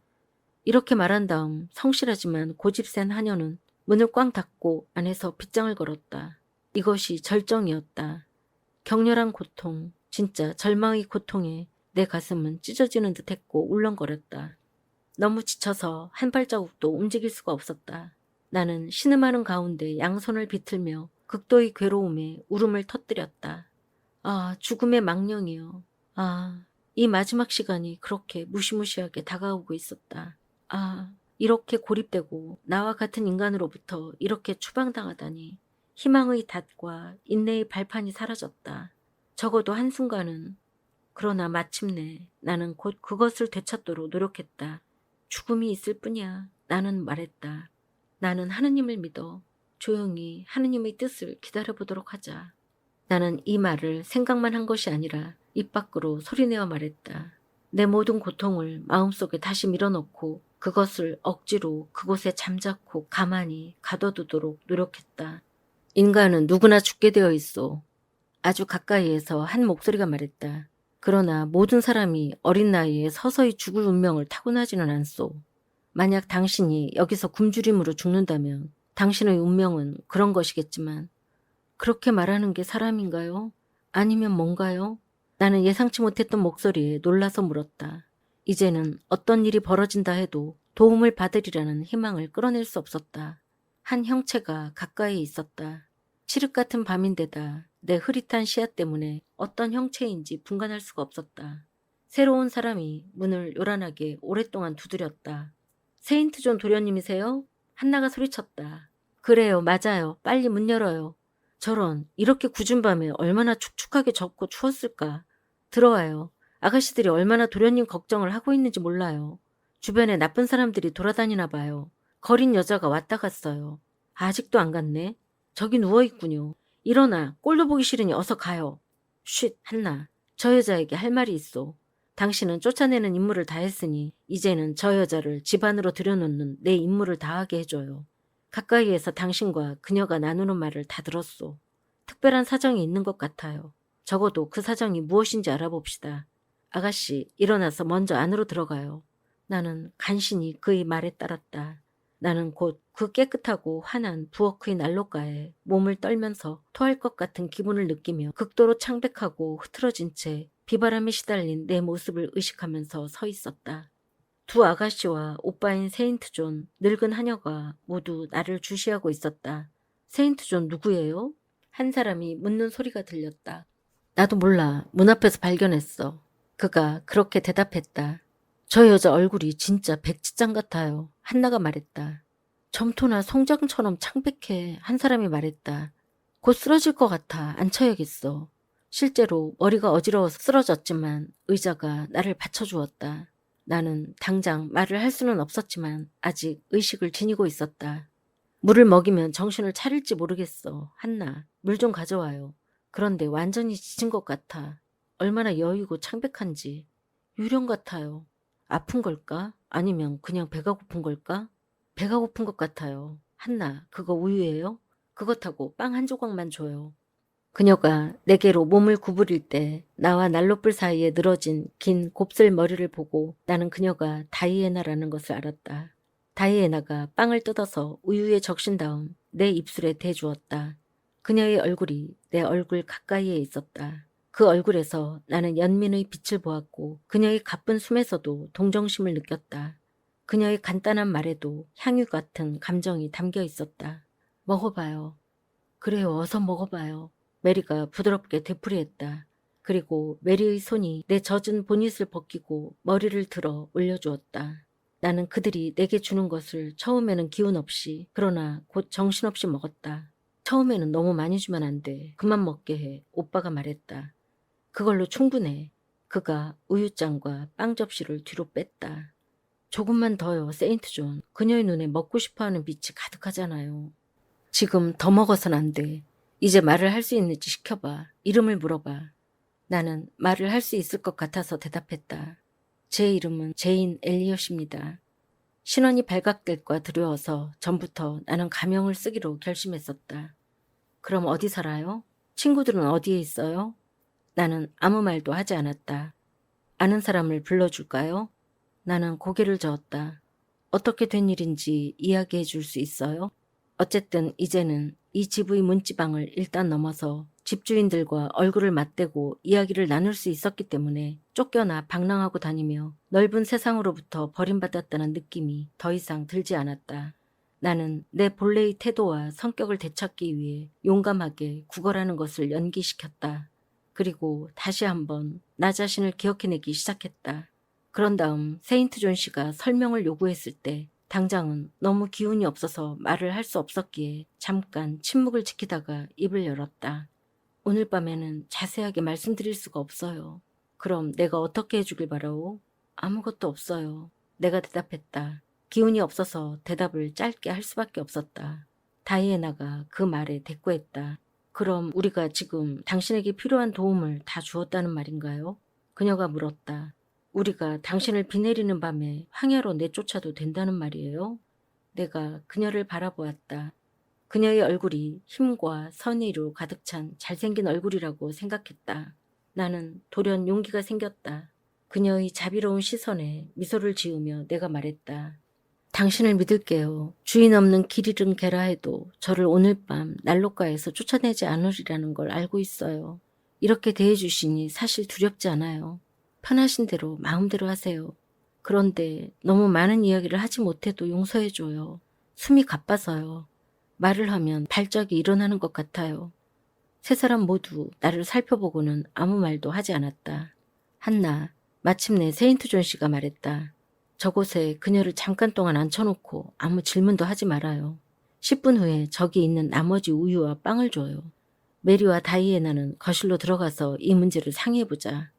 이렇게 말한 다음 성실하지만 고집센 하녀는 문을 꽝 닫고 안에서 빗장을 걸었다. 이것이 절정이었다. 격렬한 고통, 진짜 절망의 고통에 내 가슴은 찢어지는 듯했고 울렁거렸다. 너무 지쳐서 한 발자국도 움직일 수가 없었다. 나는 신음하는 가운데 양손을 비틀며 극도의 괴로움에 울음을 터뜨렸다. 아, 죽음의 망령이여. 아, 이 마지막 시간이 그렇게 무시무시하게 다가오고 있었다. 아, 이렇게 고립되고 나와 같은 인간으로부터 이렇게 추방당하다니. 희망의 닷과 인내의 발판이 사라졌다. 적어도 한순간은. 그러나 마침내 나는 곧 그것을 되찾도록 노력했다. 죽음이 있을 뿐이야. 나는 말했다. 나는 하느님을 믿어. 조용히 하느님의 뜻을 기다려보도록 하자. 나는 이 말을 생각만 한 것이 아니라 입 밖으로 소리내어 말했다. 내 모든 고통을 마음속에 다시 밀어넣고 그것을 억지로 그곳에 잠자코 가만히 가둬두도록 노력했다. 인간은 누구나 죽게 되어 있어. 아주 가까이에서 한 목소리가 말했다. 그러나 모든 사람이 어린 나이에 서서히 죽을 운명을 타고나지는 않소. 만약 당신이 여기서 굶주림으로 죽는다면 당신의 운명은 그런 것이겠지만 그렇게 말하는 게 사람인가요? 아니면 뭔가요? 나는 예상치 못했던 목소리에 놀라서 물었다. 이제는 어떤 일이 벌어진다 해도 도움을 받으리라는 희망을 끌어낼 수 없었다. 한 형체가 가까이 있었다. 칠흑 같은 밤인데다 내 흐릿한 시야 때문에 어떤 형체인지 분간할 수가 없었다. 새로운 사람이 문을 요란하게 오랫동안 두드렸다. 세인트 존 도련님이세요? 한나가 소리쳤다. 그래요, 맞아요. 빨리 문 열어요. 저런, 이렇게 굳은 밤에 얼마나 축축하게 덥고 추웠을까. 들어와요. 아가씨들이 얼마나 도련님 걱정을 하고 있는지 몰라요. 주변에 나쁜 사람들이 돌아다니나 봐요. 거린 여자가 왔다 갔어요. 아직도 안 갔네. 저기 누워있군요. 일어나. 꼴도 보기 싫으니 어서 가요. 쉿, 한나. 저 여자에게 할 말이 있어. 당신은 쫓아내는 임무를 다 했으니 이제는 저 여자를 집 안으로 들여놓는 내 임무를 다하게 해줘요. 가까이에서 당신과 그녀가 나누는 말을 다 들었소. 특별한 사정이 있는 것 같아요. 적어도 그 사정이 무엇인지 알아봅시다. 아가씨, 일어나서 먼저 안으로 들어가요. 나는 간신히 그의 말에 따랐다. 나는 곧 그 깨끗하고 환한 부엌의 난로가에 몸을 떨면서 토할 것 같은 기분을 느끼며 극도로 창백하고 흐트러진 채 비바람에 시달린 내 모습을 의식하면서 서 있었다. 두 아가씨와 오빠인 세인트 존, 늙은 하녀가 모두 나를 주시하고 있었다. 세인트 존 누구예요? 한 사람이 묻는 소리가 들렸다. 나도 몰라. 문 앞에서 발견했어. 그가 그렇게 대답했다. 저 여자 얼굴이 진짜 백지장 같아요. 한나가 말했다. 점토나 송장처럼 창백해. 한 사람이 말했다. 곧 쓰러질 것 같아. 앉혀야겠어. 실제로 머리가 어지러워서 쓰러졌지만 의자가 나를 받쳐주었다. 나는 당장 말을 할 수는 없었지만 아직 의식을 지니고 있었다. 물을 먹이면 정신을 차릴지 모르겠어. 한나, 물 좀 가져와요. 그런데 완전히 지친 것 같아. 얼마나 여유고 창백한지. 유령 같아요. 아픈 걸까? 아니면 그냥 배가 고픈 걸까? 배가 고픈 것 같아요. 한나, 그거 우유예요? 그것하고 빵 한 조각만 줘요. 그녀가 내게로 몸을 구부릴 때 나와 난로불 사이에 늘어진 긴 곱슬 머리를 보고 나는 그녀가 다이애나라는 것을 알았다. 다이애나가 빵을 뜯어서 우유에 적신 다음 내 입술에 대주었다. 그녀의 얼굴이 내 얼굴 가까이에 있었다. 그 얼굴에서 나는 연민의 빛을 보았고 그녀의 가쁜 숨에서도 동정심을 느꼈다. 그녀의 간단한 말에도 향유 같은 감정이 담겨 있었다. 먹어봐요. 그래요, 어서 먹어봐요. 메리가 부드럽게 되풀이했다. 그리고 메리의 손이 내 젖은 보닛을 벗기고 머리를 들어 올려주었다. 나는 그들이 내게 주는 것을 처음에는 기운 없이 그러나 곧 정신없이 먹었다. 처음에는 너무 많이 주면 안 돼. 그만 먹게 해. 오빠가 말했다. 그걸로 충분해. 그가 우유잔과 빵 접시를 뒤로 뺐다. 조금만 더요, 세인트 존. 그녀의 눈에 먹고 싶어하는 빛이 가득하잖아요. 지금 더 먹어선 안 돼. 이제 말을 할 수 있는지 시켜봐. 이름을 물어봐. 나는 말을 할 수 있을 것 같아서 대답했다. 제 이름은 제인 엘리엇입니다. 신원이 발각될까 두려워서 전부터 나는 가명을 쓰기로 결심했었다. 그럼 어디 살아요? 친구들은 어디에 있어요? 나는 아무 말도 하지 않았다. 아는 사람을 불러줄까요? 나는 고개를 저었다. 어떻게 된 일인지 이야기해 줄 수 있어요? 어쨌든 이제는 이 집의 문지방을 일단 넘어서 집주인들과 얼굴을 맞대고 이야기를 나눌 수 있었기 때문에 쫓겨나 방랑하고 다니며 넓은 세상으로부터 버림받았다는 느낌이 더 이상 들지 않았다. 나는 내 본래의 태도와 성격을 되찾기 위해 용감하게 구걸하는 것을 연기시켰다. 그리고 다시 한번 나 자신을 기억해내기 시작했다. 그런 다음 세인트 존 씨가 설명을 요구했을 때 당장은 너무 기운이 없어서 말을 할 수 없었기에 잠깐 침묵을 지키다가 입을 열었다. 오늘 밤에는 자세하게 말씀드릴 수가 없어요. 그럼 내가 어떻게 해주길 바라오? 아무것도 없어요. 내가 대답했다. 기운이 없어서 대답을 짧게 할 수밖에 없었다. 다이애나가 그 말에 대꾸했다. 그럼 우리가 지금 당신에게 필요한 도움을 다 주었다는 말인가요? 그녀가 물었다. 우리가 당신을 비 내리는 밤에 황야로 내쫓아도 된다는 말이에요? 내가 그녀를 바라보았다. 그녀의 얼굴이 힘과 선의로 가득 찬 잘생긴 얼굴이라고 생각했다. 나는 돌연 용기가 생겼다. 그녀의 자비로운 시선에 미소를 지으며 내가 말했다. 당신을 믿을게요. 주인 없는 길 잃은 개라 해도 저를 오늘 밤 난로가에서 쫓아내지 않으리라는 걸 알고 있어요. 이렇게 대해주시니 사실 두렵지 않아요. 편하신 대로 마음대로 하세요. 그런데 너무 많은 이야기를 하지 못해도 용서해줘요. 숨이 가빠서요. 말을 하면 발작이 일어나는 것 같아요. 세 사람 모두 나를 살펴보고는 아무 말도 하지 않았다. 한나, 마침내 세인트 존 씨가 말했다. 저곳에 그녀를 잠깐 동안 앉혀놓고 아무 질문도 하지 말아요. 10분 후에 저기 있는 나머지 우유와 빵을 줘요. 메리와 다이애나는 거실로 들어가서 이 문제를 상의해보자.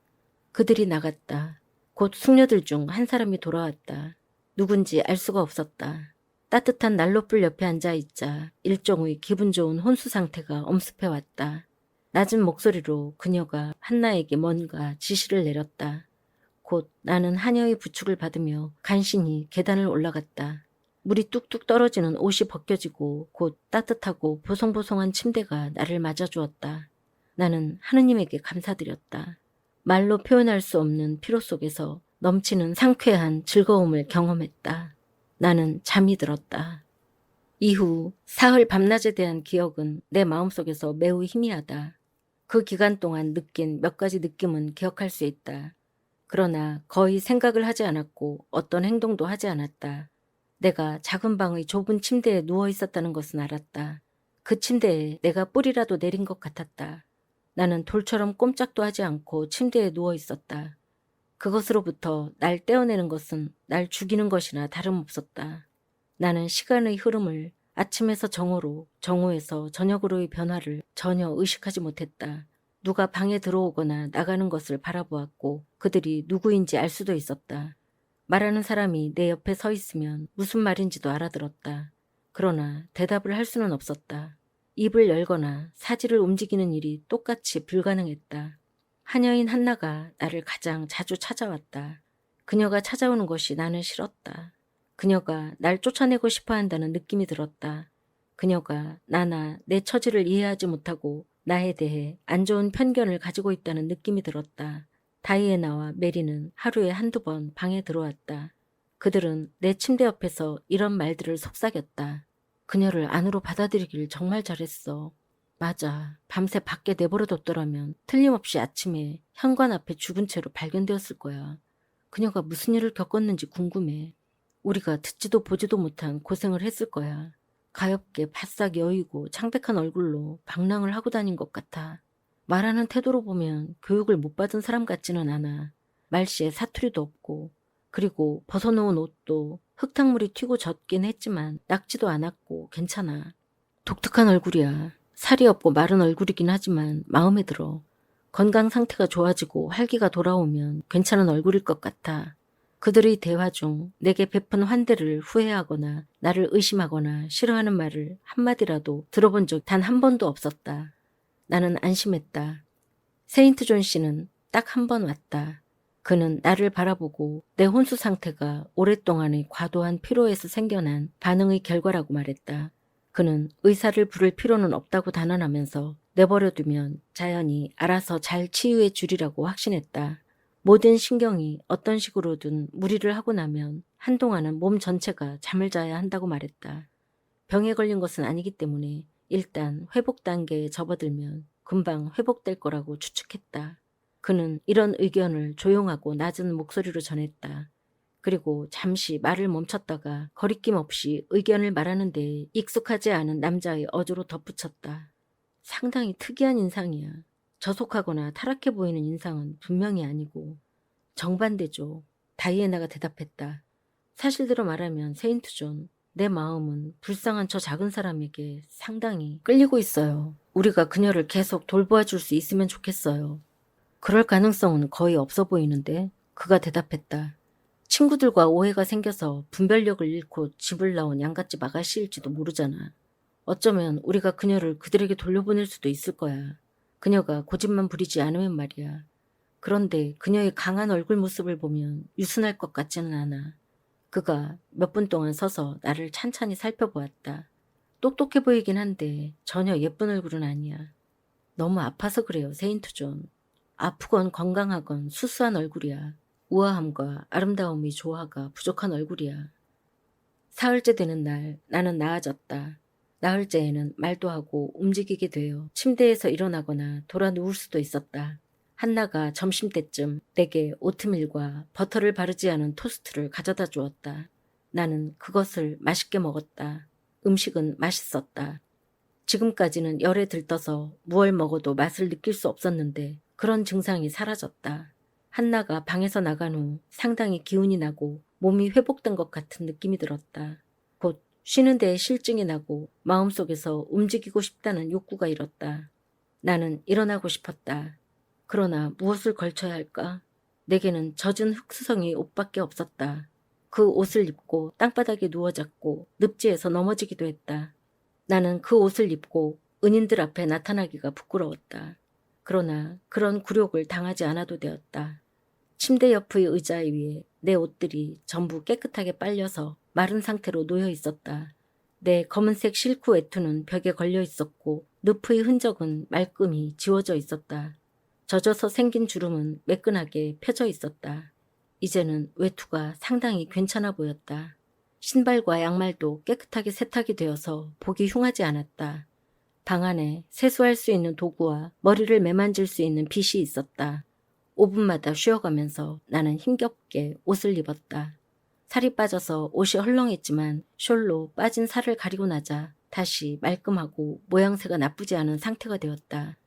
그들이 나갔다. 곧 숙녀들 중 한 사람이 돌아왔다. 누군지 알 수가 없었다. 따뜻한 난로불 옆에 앉아있자 일종의 기분 좋은 혼수 상태가 엄습해왔다. 낮은 목소리로 그녀가 한나에게 뭔가 지시를 내렸다. 곧 나는 하녀의 부축을 받으며 간신히 계단을 올라갔다. 물이 뚝뚝 떨어지는 옷이 벗겨지고 곧 따뜻하고 보송보송한 침대가 나를 맞아주었다. 나는 하느님에게 감사드렸다. 말로 표현할 수 없는 피로 속에서 넘치는 상쾌한 즐거움을 경험했다. 나는 잠이 들었다. 이후 사흘 밤낮에 대한 기억은 내 마음속에서 매우 희미하다. 그 기간 동안 느낀 몇 가지 느낌은 기억할 수 있다. 그러나 거의 생각을 하지 않았고 어떤 행동도 하지 않았다. 내가 작은 방의 좁은 침대에 누워 있었다는 것은 알았다. 그 침대에 내가 뿌리라도 내린 것 같았다. 나는 돌처럼 꼼짝도 하지 않고 침대에 누워 있었다. 그것으로부터 날 떼어내는 것은 날 죽이는 것이나 다름없었다. 나는 시간의 흐름을 아침에서 정오로, 정오에서 저녁으로의 변화를 전혀 의식하지 못했다. 누가 방에 들어오거나 나가는 것을 바라보았고 그들이 누구인지 알 수도 있었다. 말하는 사람이 내 옆에 서 있으면 무슨 말인지도 알아들었다. 그러나 대답을 할 수는 없었다. 입을 열거나 사지를 움직이는 일이 똑같이 불가능했다. 하녀인 한나가 나를 가장 자주 찾아왔다. 그녀가 찾아오는 것이 나는 싫었다. 그녀가 날 쫓아내고 싶어 한다는 느낌이 들었다. 그녀가 나나 내 처지를 이해하지 못하고 나에 대해 안 좋은 편견을 가지고 있다는 느낌이 들었다. 다이애나와 메리는 하루에 한두 번 방에 들어왔다. 그들은 내 침대 옆에서 이런 말들을 속삭였다. 그녀를 안으로 받아들이길 정말 잘했어. 맞아. 밤새 밖에 내버려뒀더라면 틀림없이 아침에 현관 앞에 죽은 채로 발견되었을 거야. 그녀가 무슨 일을 겪었는지 궁금해. 우리가 듣지도 보지도 못한 고생을 했을 거야. 가엾게 바싹 여의고 창백한 얼굴로 방랑을 하고 다닌 것 같아. 말하는 태도로 보면 교육을 못 받은 사람 같지는 않아. 말씨에 사투리도 없고, 그리고 벗어놓은 옷도 흙탕물이 튀고 젖긴 했지만 낡지도 않았고 괜찮아. 독특한 얼굴이야. 살이 없고 마른 얼굴이긴 하지만 마음에 들어. 건강 상태가 좋아지고 활기가 돌아오면 괜찮은 얼굴일 것 같아. 그들의 대화 중 내게 베푼 환대를 후회하거나 나를 의심하거나 싫어하는 말을 한마디라도 들어본 적 단 한 번도 없었다. 나는 안심했다. 세인트 존 씨는 딱 한 번 왔다. 그는 나를 바라보고 내 혼수 상태가 오랫동안의 과도한 피로에서 생겨난 반응의 결과라고 말했다. 그는 의사를 부를 필요는 없다고 단언하면서 내버려두면 자연히 알아서 잘 치유해 주리라고 확신했다. 모든 신경이 어떤 식으로든 무리를 하고 나면 한동안은 몸 전체가 잠을 자야 한다고 말했다. 병에 걸린 것은 아니기 때문에 일단 회복 단계에 접어들면 금방 회복될 거라고 추측했다. 그는 이런 의견을 조용하고 낮은 목소리로 전했다. 그리고 잠시 말을 멈췄다가 거리낌 없이 의견을 말하는 데 익숙하지 않은 남자의 어조로 덧붙였다. 상당히 특이한 인상이야. 저속하거나 타락해 보이는 인상은 분명히 아니고. 정반대죠. 다이애나가 대답했다. 사실대로 말하면 세인트 존, 내 마음은 불쌍한 저 작은 사람에게 상당히 끌리고 있어요. 우리가 그녀를 계속 돌보아 줄 수 있으면 좋겠어요. 그럴 가능성은 거의 없어 보이는데 그가 대답했다. 친구들과 오해가 생겨서 분별력을 잃고 집을 나온 양갓집 아가씨일지도 모르잖아. 어쩌면 우리가 그녀를 그들에게 돌려보낼 수도 있을 거야. 그녀가 고집만 부리지 않으면 말이야. 그런데 그녀의 강한 얼굴 모습을 보면 유순할 것 같지는 않아. 그가 몇 분 동안 서서 나를 찬찬히 살펴보았다. 똑똑해 보이긴 한데 전혀 예쁜 얼굴은 아니야. 너무 아파서 그래요, 세인트 존. 아프건 건강하건 수수한 얼굴이야. 우아함과 아름다움의 조화가 부족한 얼굴이야. 사흘째 되는 날 나는 나아졌다. 나흘째에는 말도 하고 움직이게 되어 침대에서 일어나거나 돌아 누울 수도 있었다. 한나가 점심때쯤 내게 오트밀과 버터를 바르지 않은 토스트를 가져다 주었다. 나는 그것을 맛있게 먹었다. 음식은 맛있었다. 지금까지는 열에 들떠서 무얼 먹어도 맛을 느낄 수 없었는데 그런 증상이 사라졌다. 한나가 방에서 나간 후 상당히 기운이 나고 몸이 회복된 것 같은 느낌이 들었다. 곧 쉬는 데에 실증이 나고 마음속에서 움직이고 싶다는 욕구가 일었다. 나는 일어나고 싶었다. 그러나 무엇을 걸쳐야 할까? 내게는 젖은 흙수성이 옷밖에 없었다. 그 옷을 입고 땅바닥에 누워잤고 늪지에서 넘어지기도 했다. 나는 그 옷을 입고 은인들 앞에 나타나기가 부끄러웠다. 그러나 그런 굴욕을 당하지 않아도 되었다. 침대 옆의 의자 위에 내 옷들이 전부 깨끗하게 빨려서 마른 상태로 놓여 있었다. 내 검은색 실크 외투는 벽에 걸려 있었고 늪의 흔적은 말끔히 지워져 있었다. 젖어서 생긴 주름은 매끈하게 펴져 있었다. 이제는 외투가 상당히 괜찮아 보였다. 신발과 양말도 깨끗하게 세탁이 되어서 보기 흉하지 않았다. 방 안에 세수할 수 있는 도구와 머리를 매만질 수 있는 빗이 있었다. 5분마다 쉬어가면서 나는 힘겹게 옷을 입었다. 살이 빠져서 옷이 헐렁했지만 숄로 빠진 살을 가리고 나자 다시 말끔하고 모양새가 나쁘지 않은 상태가 되었다.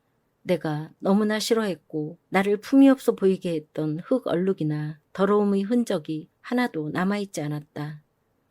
내가 너무나 싫어했고 나를 품위 없어 보이게 했던 흙 얼룩이나 더러움의 흔적이 하나도 남아있지 않았다.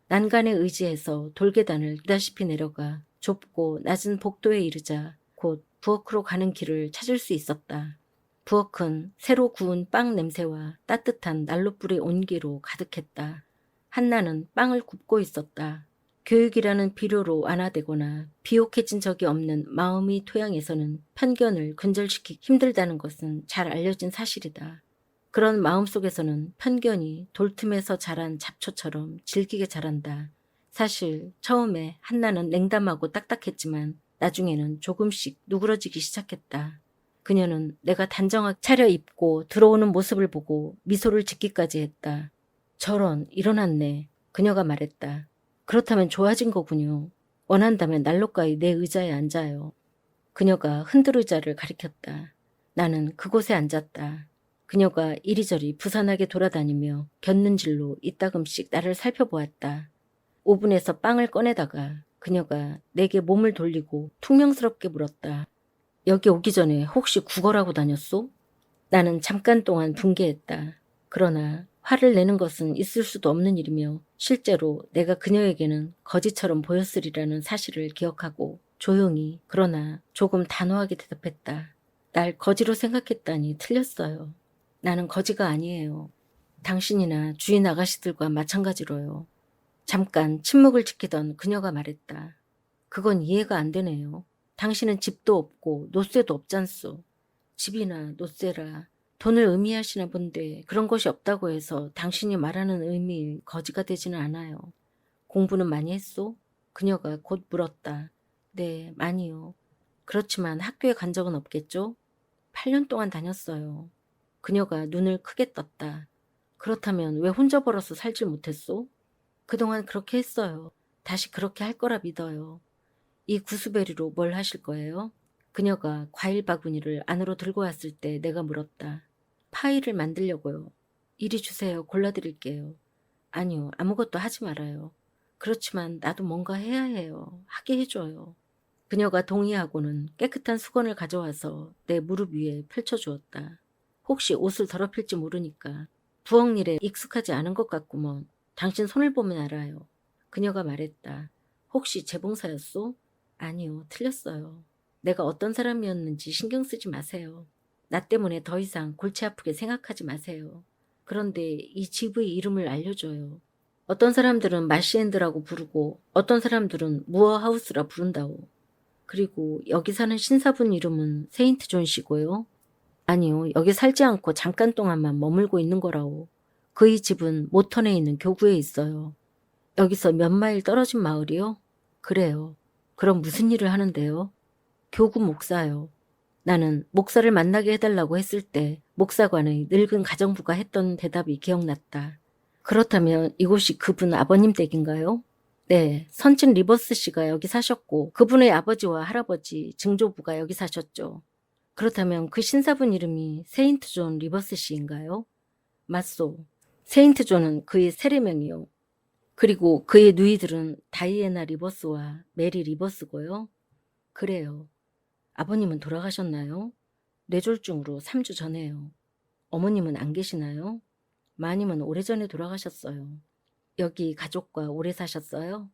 난간에 의지해서 돌계단을 다시피 내려가 좁고 낮은 복도에 이르자 곧 부엌으로 가는 길을 찾을 수 있었다. 부엌은 새로 구운 빵 냄새와 따뜻한 난로불의 온기로 가득했다. 한나는 빵을 굽고 있었다. 교육이라는 비료로 완화되거나 비옥해진 적이 없는 마음의 토양에서는 편견을 근절시키기 힘들다는 것은 잘 알려진 사실이다. 그런 마음속에서는 편견이 돌틈에서 자란 잡초처럼 질기게 자란다. 사실 처음에 한나는 냉담하고 딱딱했지만 나중에는 조금씩 누그러지기 시작했다. 그녀는 내가 단정하게 차려입고 들어오는 모습을 보고 미소를 짓기까지 했다. 저런, 일어났네. 그녀가 말했다. 그렇다면 좋아진 거군요. 원한다면 난로가의 내 의자에 앉아요. 그녀가 흔들 의자를 가리켰다. 나는 그곳에 앉았다. 그녀가 이리저리 부산하게 돌아다니며 곁눈질로 이따금씩 나를 살펴보았다. 오븐에서 빵을 꺼내다가 그녀가 내게 몸을 돌리고 퉁명스럽게 물었다. 여기 오기 전에 혹시 구걸하고 다녔소? 나는 잠깐 동안 분개했다. 그러나 화를 내는 것은 있을 수도 없는 일이며 실제로 내가 그녀에게는 거지처럼 보였으리라는 사실을 기억하고 조용히 그러나 조금 단호하게 대답했다. 날 거지로 생각했다니 틀렸어요. 나는 거지가 아니에요. 당신이나 주인 아가씨들과 마찬가지로요. 잠깐 침묵을 지키던 그녀가 말했다. 그건 이해가 안 되네요. 당신은 집도 없고 노쇠도 없잖소. 집이나 노쇠라 돈을 의미하시나 본데 그런 것이 없다고 해서 당신이 말하는 의미의 거지가 되지는 않아요. 공부는 많이 했소? 그녀가 곧 물었다. 네, 많이요. 그렇지만 학교에 간 적은 없겠죠? 8년 동안 다녔어요. 그녀가 눈을 크게 떴다. 그렇다면 왜 혼자 벌어서 살질 못했소? 그동안 그렇게 했어요. 다시 그렇게 할 거라 믿어요. 이 구스베리로 뭘 하실 거예요? 그녀가 과일 바구니를 안으로 들고 왔을 때 내가 물었다. 파이를 만들려고요. 이리 주세요. 골라드릴게요. 아니요. 아무것도 하지 말아요. 그렇지만 나도 뭔가 해야 해요. 하게 해줘요. 그녀가 동의하고는 깨끗한 수건을 가져와서 내 무릎 위에 펼쳐주었다. 혹시 옷을 더럽힐지 모르니까. 부엌 일에 익숙하지 않은 것 같구먼. 당신 손을 보면 알아요. 그녀가 말했다. 혹시 재봉사였소? 아니요, 틀렸어요. 내가 어떤 사람이었는지 신경 쓰지 마세요. 나 때문에 더 이상 골치 아프게 생각하지 마세요. 그런데 이 집의 이름을 알려줘요. 어떤 사람들은 마시엔드라고 부르고 어떤 사람들은 무어하우스라 부른다오. 그리고 여기 사는 신사분 이름은 세인트 존 씨고요. 아니요, 여기 살지 않고 잠깐 동안만 머물고 있는 거라오. 그의 집은 모턴에 있는 교구에 있어요. 여기서 몇 마일 떨어진 마을이요? 그래요. 그럼 무슨 일을 하는데요? 교구 목사요. 나는 목사를 만나게 해달라고 했을 때 목사관의 늙은 가정부가 했던 대답이 기억났다. 그렇다면 이곳이 그분 아버님 댁인가요? 네, 선친 리버스 씨가 여기 사셨고 그분의 아버지와 할아버지, 증조부가 여기 사셨죠. 그렇다면 그 신사분 이름이 세인트 존 리버스 씨인가요? 맞소. 세인트 존은 그의 세례명이요. 그리고 그의 누이들은 다이애나 리버스와 메리 리버스고요. 그래요. 아버님은 돌아가셨나요? 뇌졸중으로 3주 전에요. 어머님은 안 계시나요? 마님은 오래전에 돌아가셨어요. 여기 가족과 오래 사셨어요?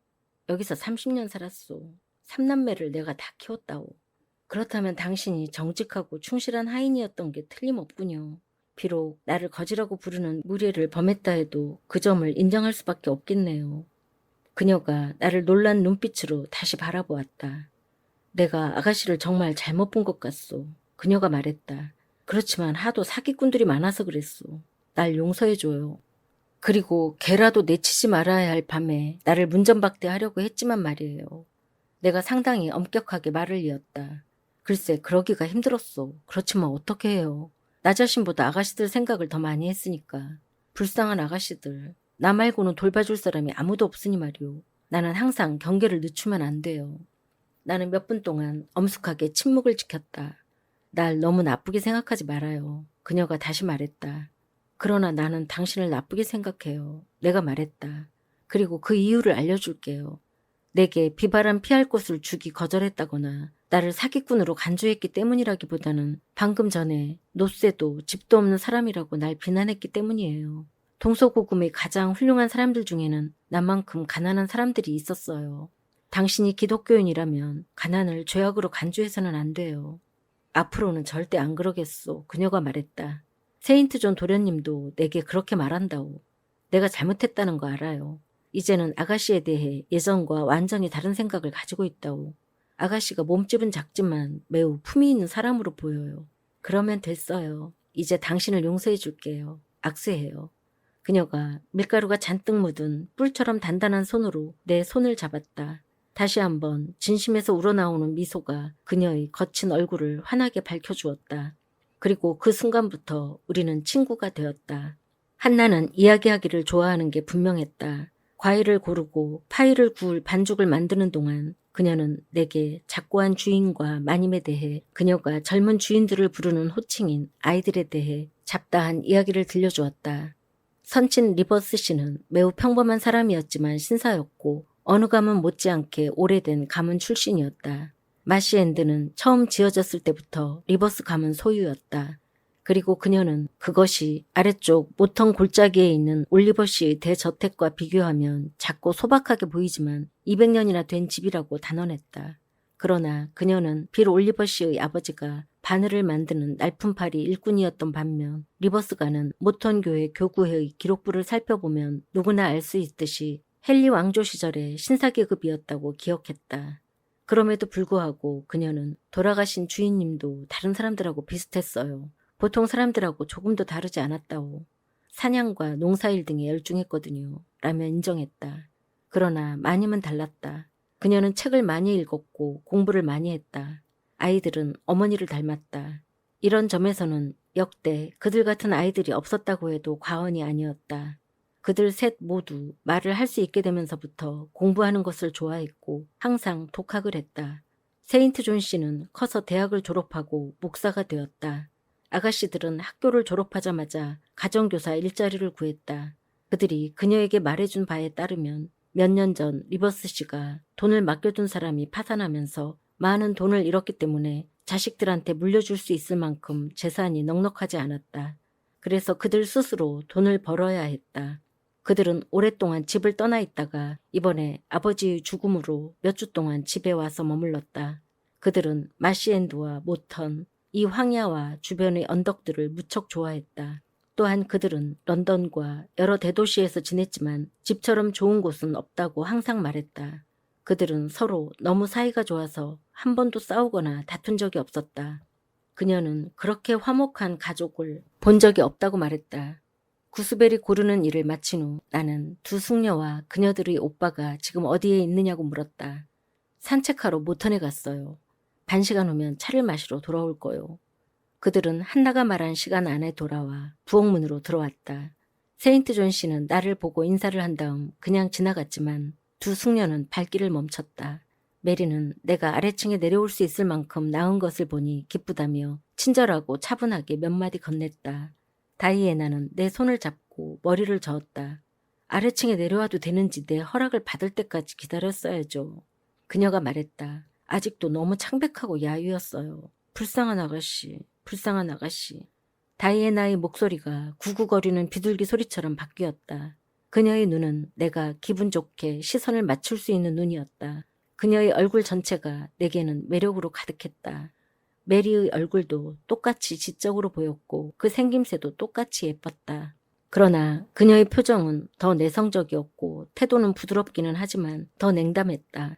여기서 30년 살았소. 삼남매를 내가 다 키웠다오. 그렇다면 당신이 정직하고 충실한 하인이었던 게 틀림없군요. 비록 나를 거지라고 부르는 무례를 범했다 해도 그 점을 인정할 수밖에 없겠네요. 그녀가 나를 놀란 눈빛으로 다시 바라보았다. 내가 아가씨를 정말 잘못 본 것 같소. 그녀가 말했다. 그렇지만 하도 사기꾼들이 많아서 그랬소. 날 용서해줘요. 그리고 걔라도 내치지 말아야 할 밤에 나를 문전박대하려고 했지만 말이에요. 내가 상당히 엄격하게 말을 이었다. 글쎄 그러기가 힘들었소. 그렇지만 어떻게 해요. 나 자신보다 아가씨들 생각을 더 많이 했으니까. 불쌍한 아가씨들. 나 말고는 돌봐줄 사람이 아무도 없으니 말이오. 나는 항상 경계를 늦추면 안 돼요. 나는 몇 분 동안 엄숙하게 침묵을 지켰다. 날 너무 나쁘게 생각하지 말아요. 그녀가 다시 말했다. 그러나 나는 당신을 나쁘게 생각해요. 내가 말했다. 그리고 그 이유를 알려줄게요. 내게 비바람 피할 곳을 주기 거절했다거나 나를 사기꾼으로 간주했기 때문이라기보다는 방금 전에 노쇠도 집도 없는 사람이라고 날 비난했기 때문이에요. 동서고금의 가장 훌륭한 사람들 중에는 나만큼 가난한 사람들이 있었어요. 당신이 기독교인이라면 가난을 죄악으로 간주해서는 안 돼요. 앞으로는 절대 안 그러겠소. 그녀가 말했다. 세인트 존 도련님도 내게 그렇게 말한다오. 내가 잘못했다는 거 알아요. 이제는 아가씨에 대해 예전과 완전히 다른 생각을 가지고 있다오. 아가씨가 몸집은 작지만 매우 품위 있는 사람으로 보여요. 그러면 됐어요. 이제 당신을 용서해 줄게요. 악수해요. 그녀가 밀가루가 잔뜩 묻은 뿔처럼 단단한 손으로 내 손을 잡았다. 다시 한번 진심에서 우러나오는 미소가 그녀의 거친 얼굴을 환하게 밝혀주었다. 그리고 그 순간부터 우리는 친구가 되었다. 한나는 이야기하기를 좋아하는 게 분명했다. 과일을 고르고 파이를 구울 반죽을 만드는 동안 그녀는 내게 작고한 주인과 마님에 대해 그녀가 젊은 주인들을 부르는 호칭인 아이들에 대해 잡다한 이야기를 들려주었다. 선친 리버스 씨는 매우 평범한 사람이었지만 신사였고 어느 가문 못지않게 오래된 가문 출신이었다. 마시엔드는 처음 지어졌을 때부터 리버스 가문 소유였다. 그리고 그녀는 그것이 아래쪽 모턴 골짜기에 있는 올리버 씨의 대저택과 비교하면 작고 소박하게 보이지만 200년이나 된 집이라고 단언했다. 그러나 그녀는 빌 올리버 씨의 아버지가 바늘을 만드는 날품팔이 일꾼이었던 반면 리버스가는 모턴 교회 교구의 기록부를 살펴보면 누구나 알 수 있듯이 헨리 왕조 시절의 신사계급이었다고 기억했다. 그럼에도 불구하고 그녀는 돌아가신 주인님도 다른 사람들하고 비슷했어요. 보통 사람들하고 조금도 다르지 않았다오. 사냥과 농사일 등에 열중했거든요. 라며 인정했다. 그러나 마님은 달랐다. 그녀는 책을 많이 읽었고 공부를 많이 했다. 아이들은 어머니를 닮았다. 이런 점에서는 역대 그들 같은 아이들이 없었다고 해도 과언이 아니었다. 그들 셋 모두 말을 할 수 있게 되면서부터 공부하는 것을 좋아했고 항상 독학을 했다. 세인트 존 씨는 커서 대학을 졸업하고 목사가 되었다. 아가씨들은 학교를 졸업하자마자 가정교사 일자리를 구했다. 그들이 그녀에게 말해준 바에 따르면 몇 년 전 리버스 씨가 돈을 맡겨둔 사람이 파산하면서 많은 돈을 잃었기 때문에 자식들한테 물려줄 수 있을 만큼 재산이 넉넉하지 않았다. 그래서 그들 스스로 돈을 벌어야 했다. 그들은 오랫동안 집을 떠나 있다가 이번에 아버지의 죽음으로 몇 주 동안 집에 와서 머물렀다. 그들은 마시엔드와 모턴, 이 황야와 주변의 언덕들을 무척 좋아했다. 또한 그들은 런던과 여러 대도시에서 지냈지만 집처럼 좋은 곳은 없다고 항상 말했다. 그들은 서로 너무 사이가 좋아서 한 번도 싸우거나 다툰 적이 없었다. 그녀는 그렇게 화목한 가족을 본 적이 없다고 말했다. 구스벨이 고르는 일을 마친 후 나는 두 숙녀와 그녀들의 오빠가 지금 어디에 있느냐고 물었다. 산책하러 모턴에 갔어요. 반시간 후면 차를 마시러 돌아올 거요. 그들은 한나가 말한 시간 안에 돌아와 부엌문으로 들어왔다. 세인트 존 씨는 나를 보고 인사를 한 다음 그냥 지나갔지만 두 숙녀는 발길을 멈췄다. 메리는 내가 아래층에 내려올 수 있을 만큼 나은 것을 보니 기쁘다며 친절하고 차분하게 몇 마디 건넸다. 다이애나는 내 손을 잡고 머리를 저었다. 아래층에 내려와도 되는지 내 허락을 받을 때까지 기다렸어야죠. 그녀가 말했다. 아직도 너무 창백하고 야유였어요. 불쌍한 아가씨, 불쌍한 아가씨. 다이애나의 목소리가 구구거리는 비둘기 소리처럼 바뀌었다. 그녀의 눈은 내가 기분 좋게 시선을 맞출 수 있는 눈이었다. 그녀의 얼굴 전체가 내게는 매력으로 가득했다. 메리의 얼굴도 똑같이 지적으로 보였고 그 생김새도 똑같이 예뻤다. 그러나 그녀의 표정은 더 내성적이었고 태도는 부드럽기는 하지만 더 냉담했다.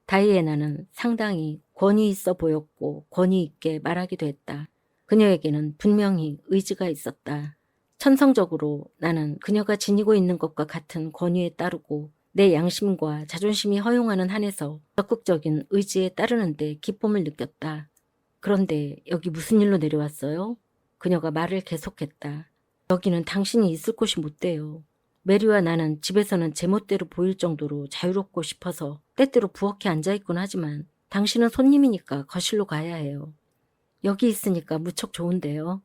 다이애나는 상당히 권위 있어 보였고 권위 있게 말하기도 했다. 그녀에게는 분명히 의지가 있었다. 천성적으로 나는 그녀가 지니고 있는 것과 같은 권위에 따르고 내 양심과 자존심이 허용하는 한에서 적극적인 의지에 따르는데 기쁨을 느꼈다. 그런데 여기 무슨 일로 내려왔어요? 그녀가 말을 계속했다. 여기는 당신이 있을 곳이 못 돼요. 메리와 나는 집에서는 제멋대로 보일 정도로 자유롭고 싶어서 때때로 부엌에 앉아있곤 하지만 당신은 손님이니까 거실로 가야 해요. 여기 있으니까 무척 좋은데요.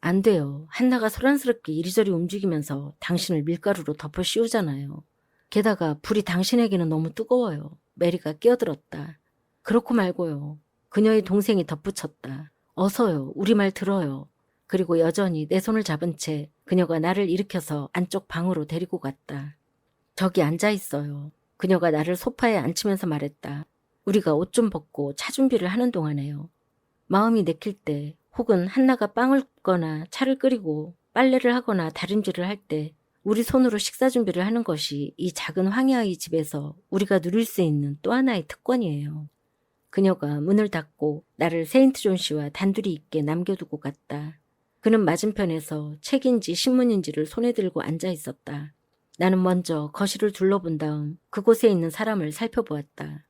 안 돼요. 한나가 소란스럽게 이리저리 움직이면서 당신을 밀가루로 덮어 씌우잖아요. 게다가 불이 당신에게는 너무 뜨거워요. 메리가 끼어들었다. 그렇고 말고요. 그녀의 동생이 덧붙였다. 어서요. 우리 말 들어요. 그리고 여전히 내 손을 잡은 채 그녀가 나를 일으켜서 안쪽 방으로 데리고 갔다. 저기 앉아 있어요. 그녀가 나를 소파에 앉히면서 말했다. 우리가 옷 좀 벗고 차 준비를 하는 동안에요. 마음이 내킬 때 혹은 한나가 빵을 굽거나 차를 끓이고 빨래를 하거나 다림질을 할 때 우리 손으로 식사 준비를 하는 것이 이 작은 황야의 집에서 우리가 누릴 수 있는 또 하나의 특권이에요. 그녀가 문을 닫고 나를 세인트 존 씨와 단둘이 있게 남겨두고 갔다. 그는 맞은편에서 책인지 신문인지를 손에 들고 앉아 있었다. 나는 먼저 거실을 둘러본 다음 그곳에 있는 사람을 살펴보았다.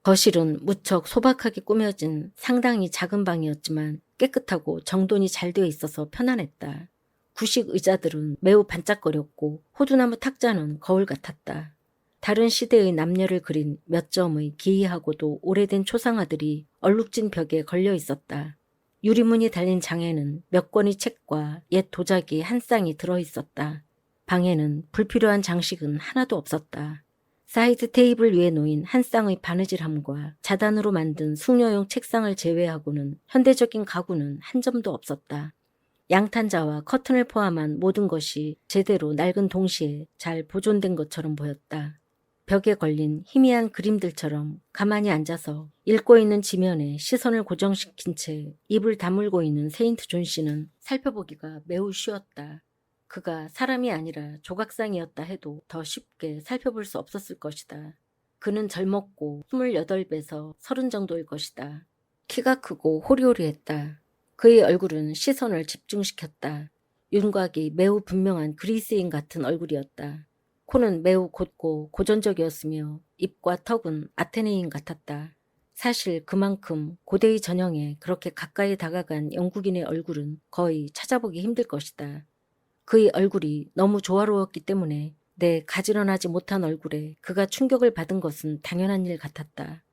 거실은 무척 소박하게 꾸며진 상당히 작은 방이었지만 깨끗하고 정돈이 잘 되어 있어서 편안했다. 구식 의자들은 매우 반짝거렸고 호두나무 탁자는 거울 같았다. 다른 시대의 남녀를 그린 몇 점의 기이하고도 오래된 초상화들이 얼룩진 벽에 걸려 있었다. 유리문이 달린 장에는 몇 권의 책과 옛 도자기 한 쌍이 들어있었다. 방에는 불필요한 장식은 하나도 없었다. 사이드 테이블 위에 놓인 한 쌍의 바느질함과 자단으로 만든 숙녀용 책상을 제외하고는 현대적인 가구는 한 점도 없었다. 양탄자와 커튼을 포함한 모든 것이 제대로 낡은 동시에 잘 보존된 것처럼 보였다. 벽에 걸린 희미한 그림들처럼 가만히 앉아서 읽고 있는 지면에 시선을 고정시킨 채 입을 다물고 있는 세인트 존 씨는 살펴보기가 매우 쉬웠다. 그가 사람이 아니라 조각상이었다 해도 더 쉽게 살펴볼 수 없었을 것이다. 그는 젊었고 28에서 30 정도일 것이다. 키가 크고 호리호리했다. 그의 얼굴은 시선을 집중시켰다. 윤곽이 매우 분명한 그리스인 같은 얼굴이었다. 코는 매우 곧고 고전적이었으며 입과 턱은 아테네인 같았다. 사실 그만큼 고대의 전형에 그렇게 가까이 다가간 영국인의 얼굴은 거의 찾아보기 힘들 것이다. 그의 얼굴이 너무 조화로웠기 때문에 내 가지런하지 못한 얼굴에 그가 충격을 받은 것은 당연한 일 같았다.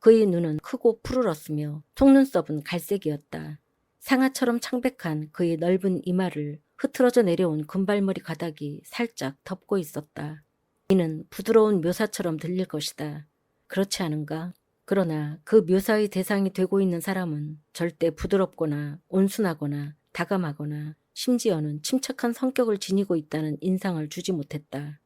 그의 눈은 크고 푸르렀으며 속눈썹은 갈색이었다. 상아처럼 창백한 그의 넓은 이마를 흐트러져 내려온 금발머리 가닥이 살짝 덮고 있었다. 이는 부드러운 묘사처럼 들릴 것이다. 그렇지 않은가? 그러나 그 묘사의 대상이 되고 있는 사람은 절대 부드럽거나 온순하거나 다감하거나 심지어는 침착한 성격을 지니고 있다는 인상을 주지 못했다.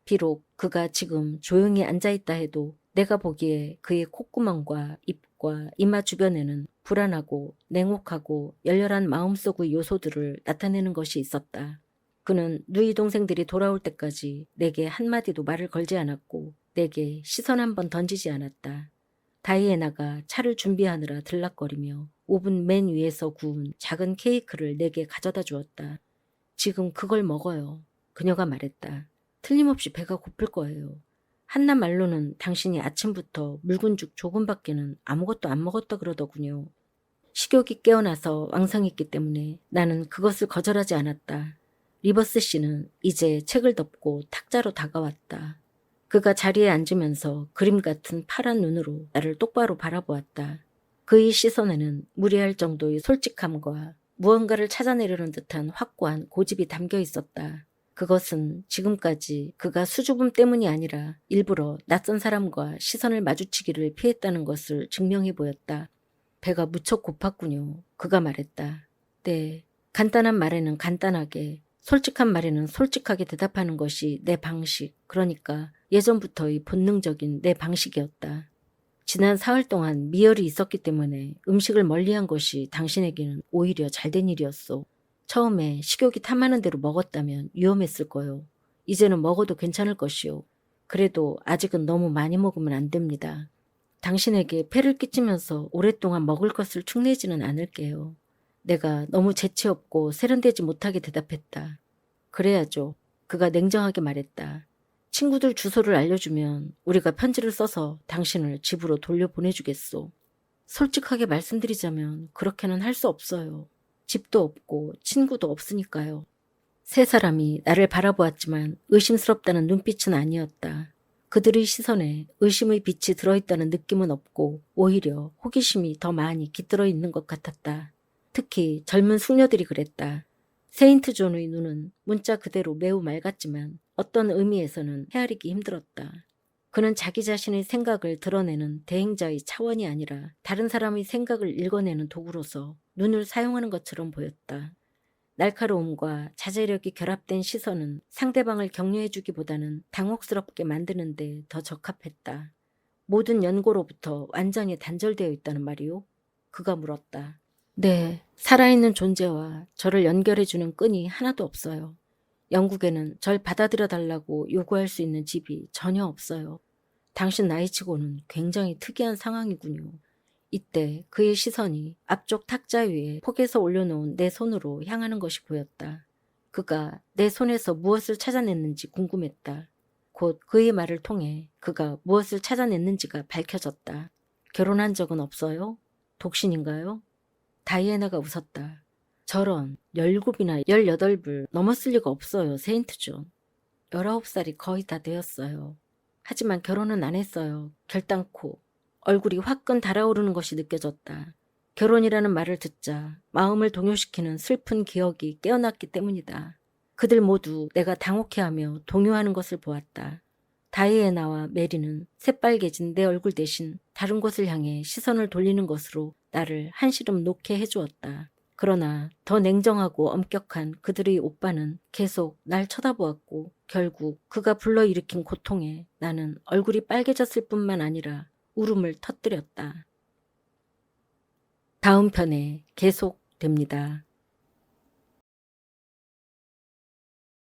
비록 그가 지금 조용히 앉아있다 해도 내가 보기에 그의 콧구멍과 입과 이마 주변에는 불안하고 냉혹하고 열렬한 마음속의 요소들을 나타내는 것이 있었다. 그는 누이 동생들이 돌아올 때까지 내게 한마디도 말을 걸지 않았고 내게 시선 한 번 던지지 않았다. 다이애나가 차를 준비하느라 들락거리며 오븐 맨 위에서 구운 작은 케이크를 내게 가져다 주었다. 지금 그걸 먹어요. 그녀가 말했다. 틀림없이 배가 고플 거예요. 한나 말로는 당신이 아침부터 묽은 죽 조금밖에는 아무것도 안 먹었다 그러더군요. 식욕이 깨어나서 왕성했기 때문에 나는 그것을 거절하지 않았다. 리버스 씨는 이제 책을 덮고 탁자로 다가왔다. 그가 자리에 앉으면서 그림 같은 파란 눈으로 나를 똑바로 바라보았다. 그의 시선에는 무례할 정도의 솔직함과 무언가를 찾아내려는 듯한 확고한 고집이 담겨 있었다. 그것은 지금까지 그가 수줍음 때문이 아니라 일부러 낯선 사람과 시선을 마주치기를 피했다는 것을 증명해 보였다. 배가 무척 고팠군요. 그가 말했다. 네, 간단한 말에는 간단하게, 솔직한 말에는 솔직하게 대답하는 것이 내 방식, 그러니까 예전부터의 본능적인 내 방식이었다. 지난 사흘 동안 미열이 있었기 때문에 음식을 멀리한 것이 당신에게는 오히려 잘된 일이었소. 처음에 식욕이 탐하는 대로 먹었다면 위험했을 거요. 이제는 먹어도 괜찮을 것이요. 그래도 아직은 너무 많이 먹으면 안 됩니다. 당신에게 폐를 끼치면서 오랫동안 먹을 것을 축내지는 않을게요. 내가 너무 재치 없고 세련되지 못하게 대답했다. 그래야죠. 그가 냉정하게 말했다. 친구들 주소를 알려주면 우리가 편지를 써서 당신을 집으로 돌려보내주겠소. 솔직하게 말씀드리자면 그렇게는 할 수 없어요. 집도 없고 친구도 없으니까요. 세 사람이 나를 바라보았지만 의심스럽다는 눈빛은 아니었다. 그들의 시선에 의심의 빛이 들어있다는 느낌은 없고 오히려 호기심이 더 많이 깃들어 있는 것 같았다. 특히 젊은 숙녀들이 그랬다. 세인트 존의 눈은 문자 그대로 매우 맑았지만 어떤 의미에서는 헤아리기 힘들었다. 그는 자기 자신의 생각을 드러내는 대행자의 차원이 아니라 다른 사람의 생각을 읽어내는 도구로서 눈을 사용하는 것처럼 보였다. 날카로움과 자제력이 결합된 시선은 상대방을 격려해주기보다는 당혹스럽게 만드는 데 더 적합했다. 모든 연고로부터 완전히 단절되어 있다는 말이오? 그가 물었다. 네, 살아있는 존재와 저를 연결해주는 끈이 하나도 없어요. 영국에는 절 받아들여 달라고 요구할 수 있는 집이 전혀 없어요. 당신 나이치고는 굉장히 특이한 상황이군요. 이때 그의 시선이 앞쪽 탁자 위에 폭에서 올려놓은 내 손으로 향하는 것이 보였다. 그가 내 손에서 무엇을 찾아냈는지 궁금했다. 곧 그의 말을 통해 그가 무엇을 찾아냈는지가 밝혀졌다. 결혼한 적은 없어요? 독신인가요? 다이애나가 웃었다. 저런 17이나 18을 넘었을 리가 없어요, 세인트 존. 19살이 거의 다 되었어요. 하지만 결혼은 안 했어요. 결단코. 얼굴이 화끈 달아오르는 것이 느껴졌다. 결혼이라는 말을 듣자 마음을 동요시키는 슬픈 기억이 깨어났기 때문이다. 그들 모두 내가 당혹해하며 동요하는 것을 보았다. 다이애나와 메리는 새빨개진 내 얼굴 대신 다른 곳을 향해 시선을 돌리는 것으로 나를 한시름 놓게 해주었다. 그러나 더 냉정하고 엄격한 그들의 오빠는 계속 날 쳐다보았고 결국 그가 불러일으킨 고통에 나는 얼굴이 빨개졌을 뿐만 아니라 울음을 터뜨렸다. 다음 편에 계속됩니다.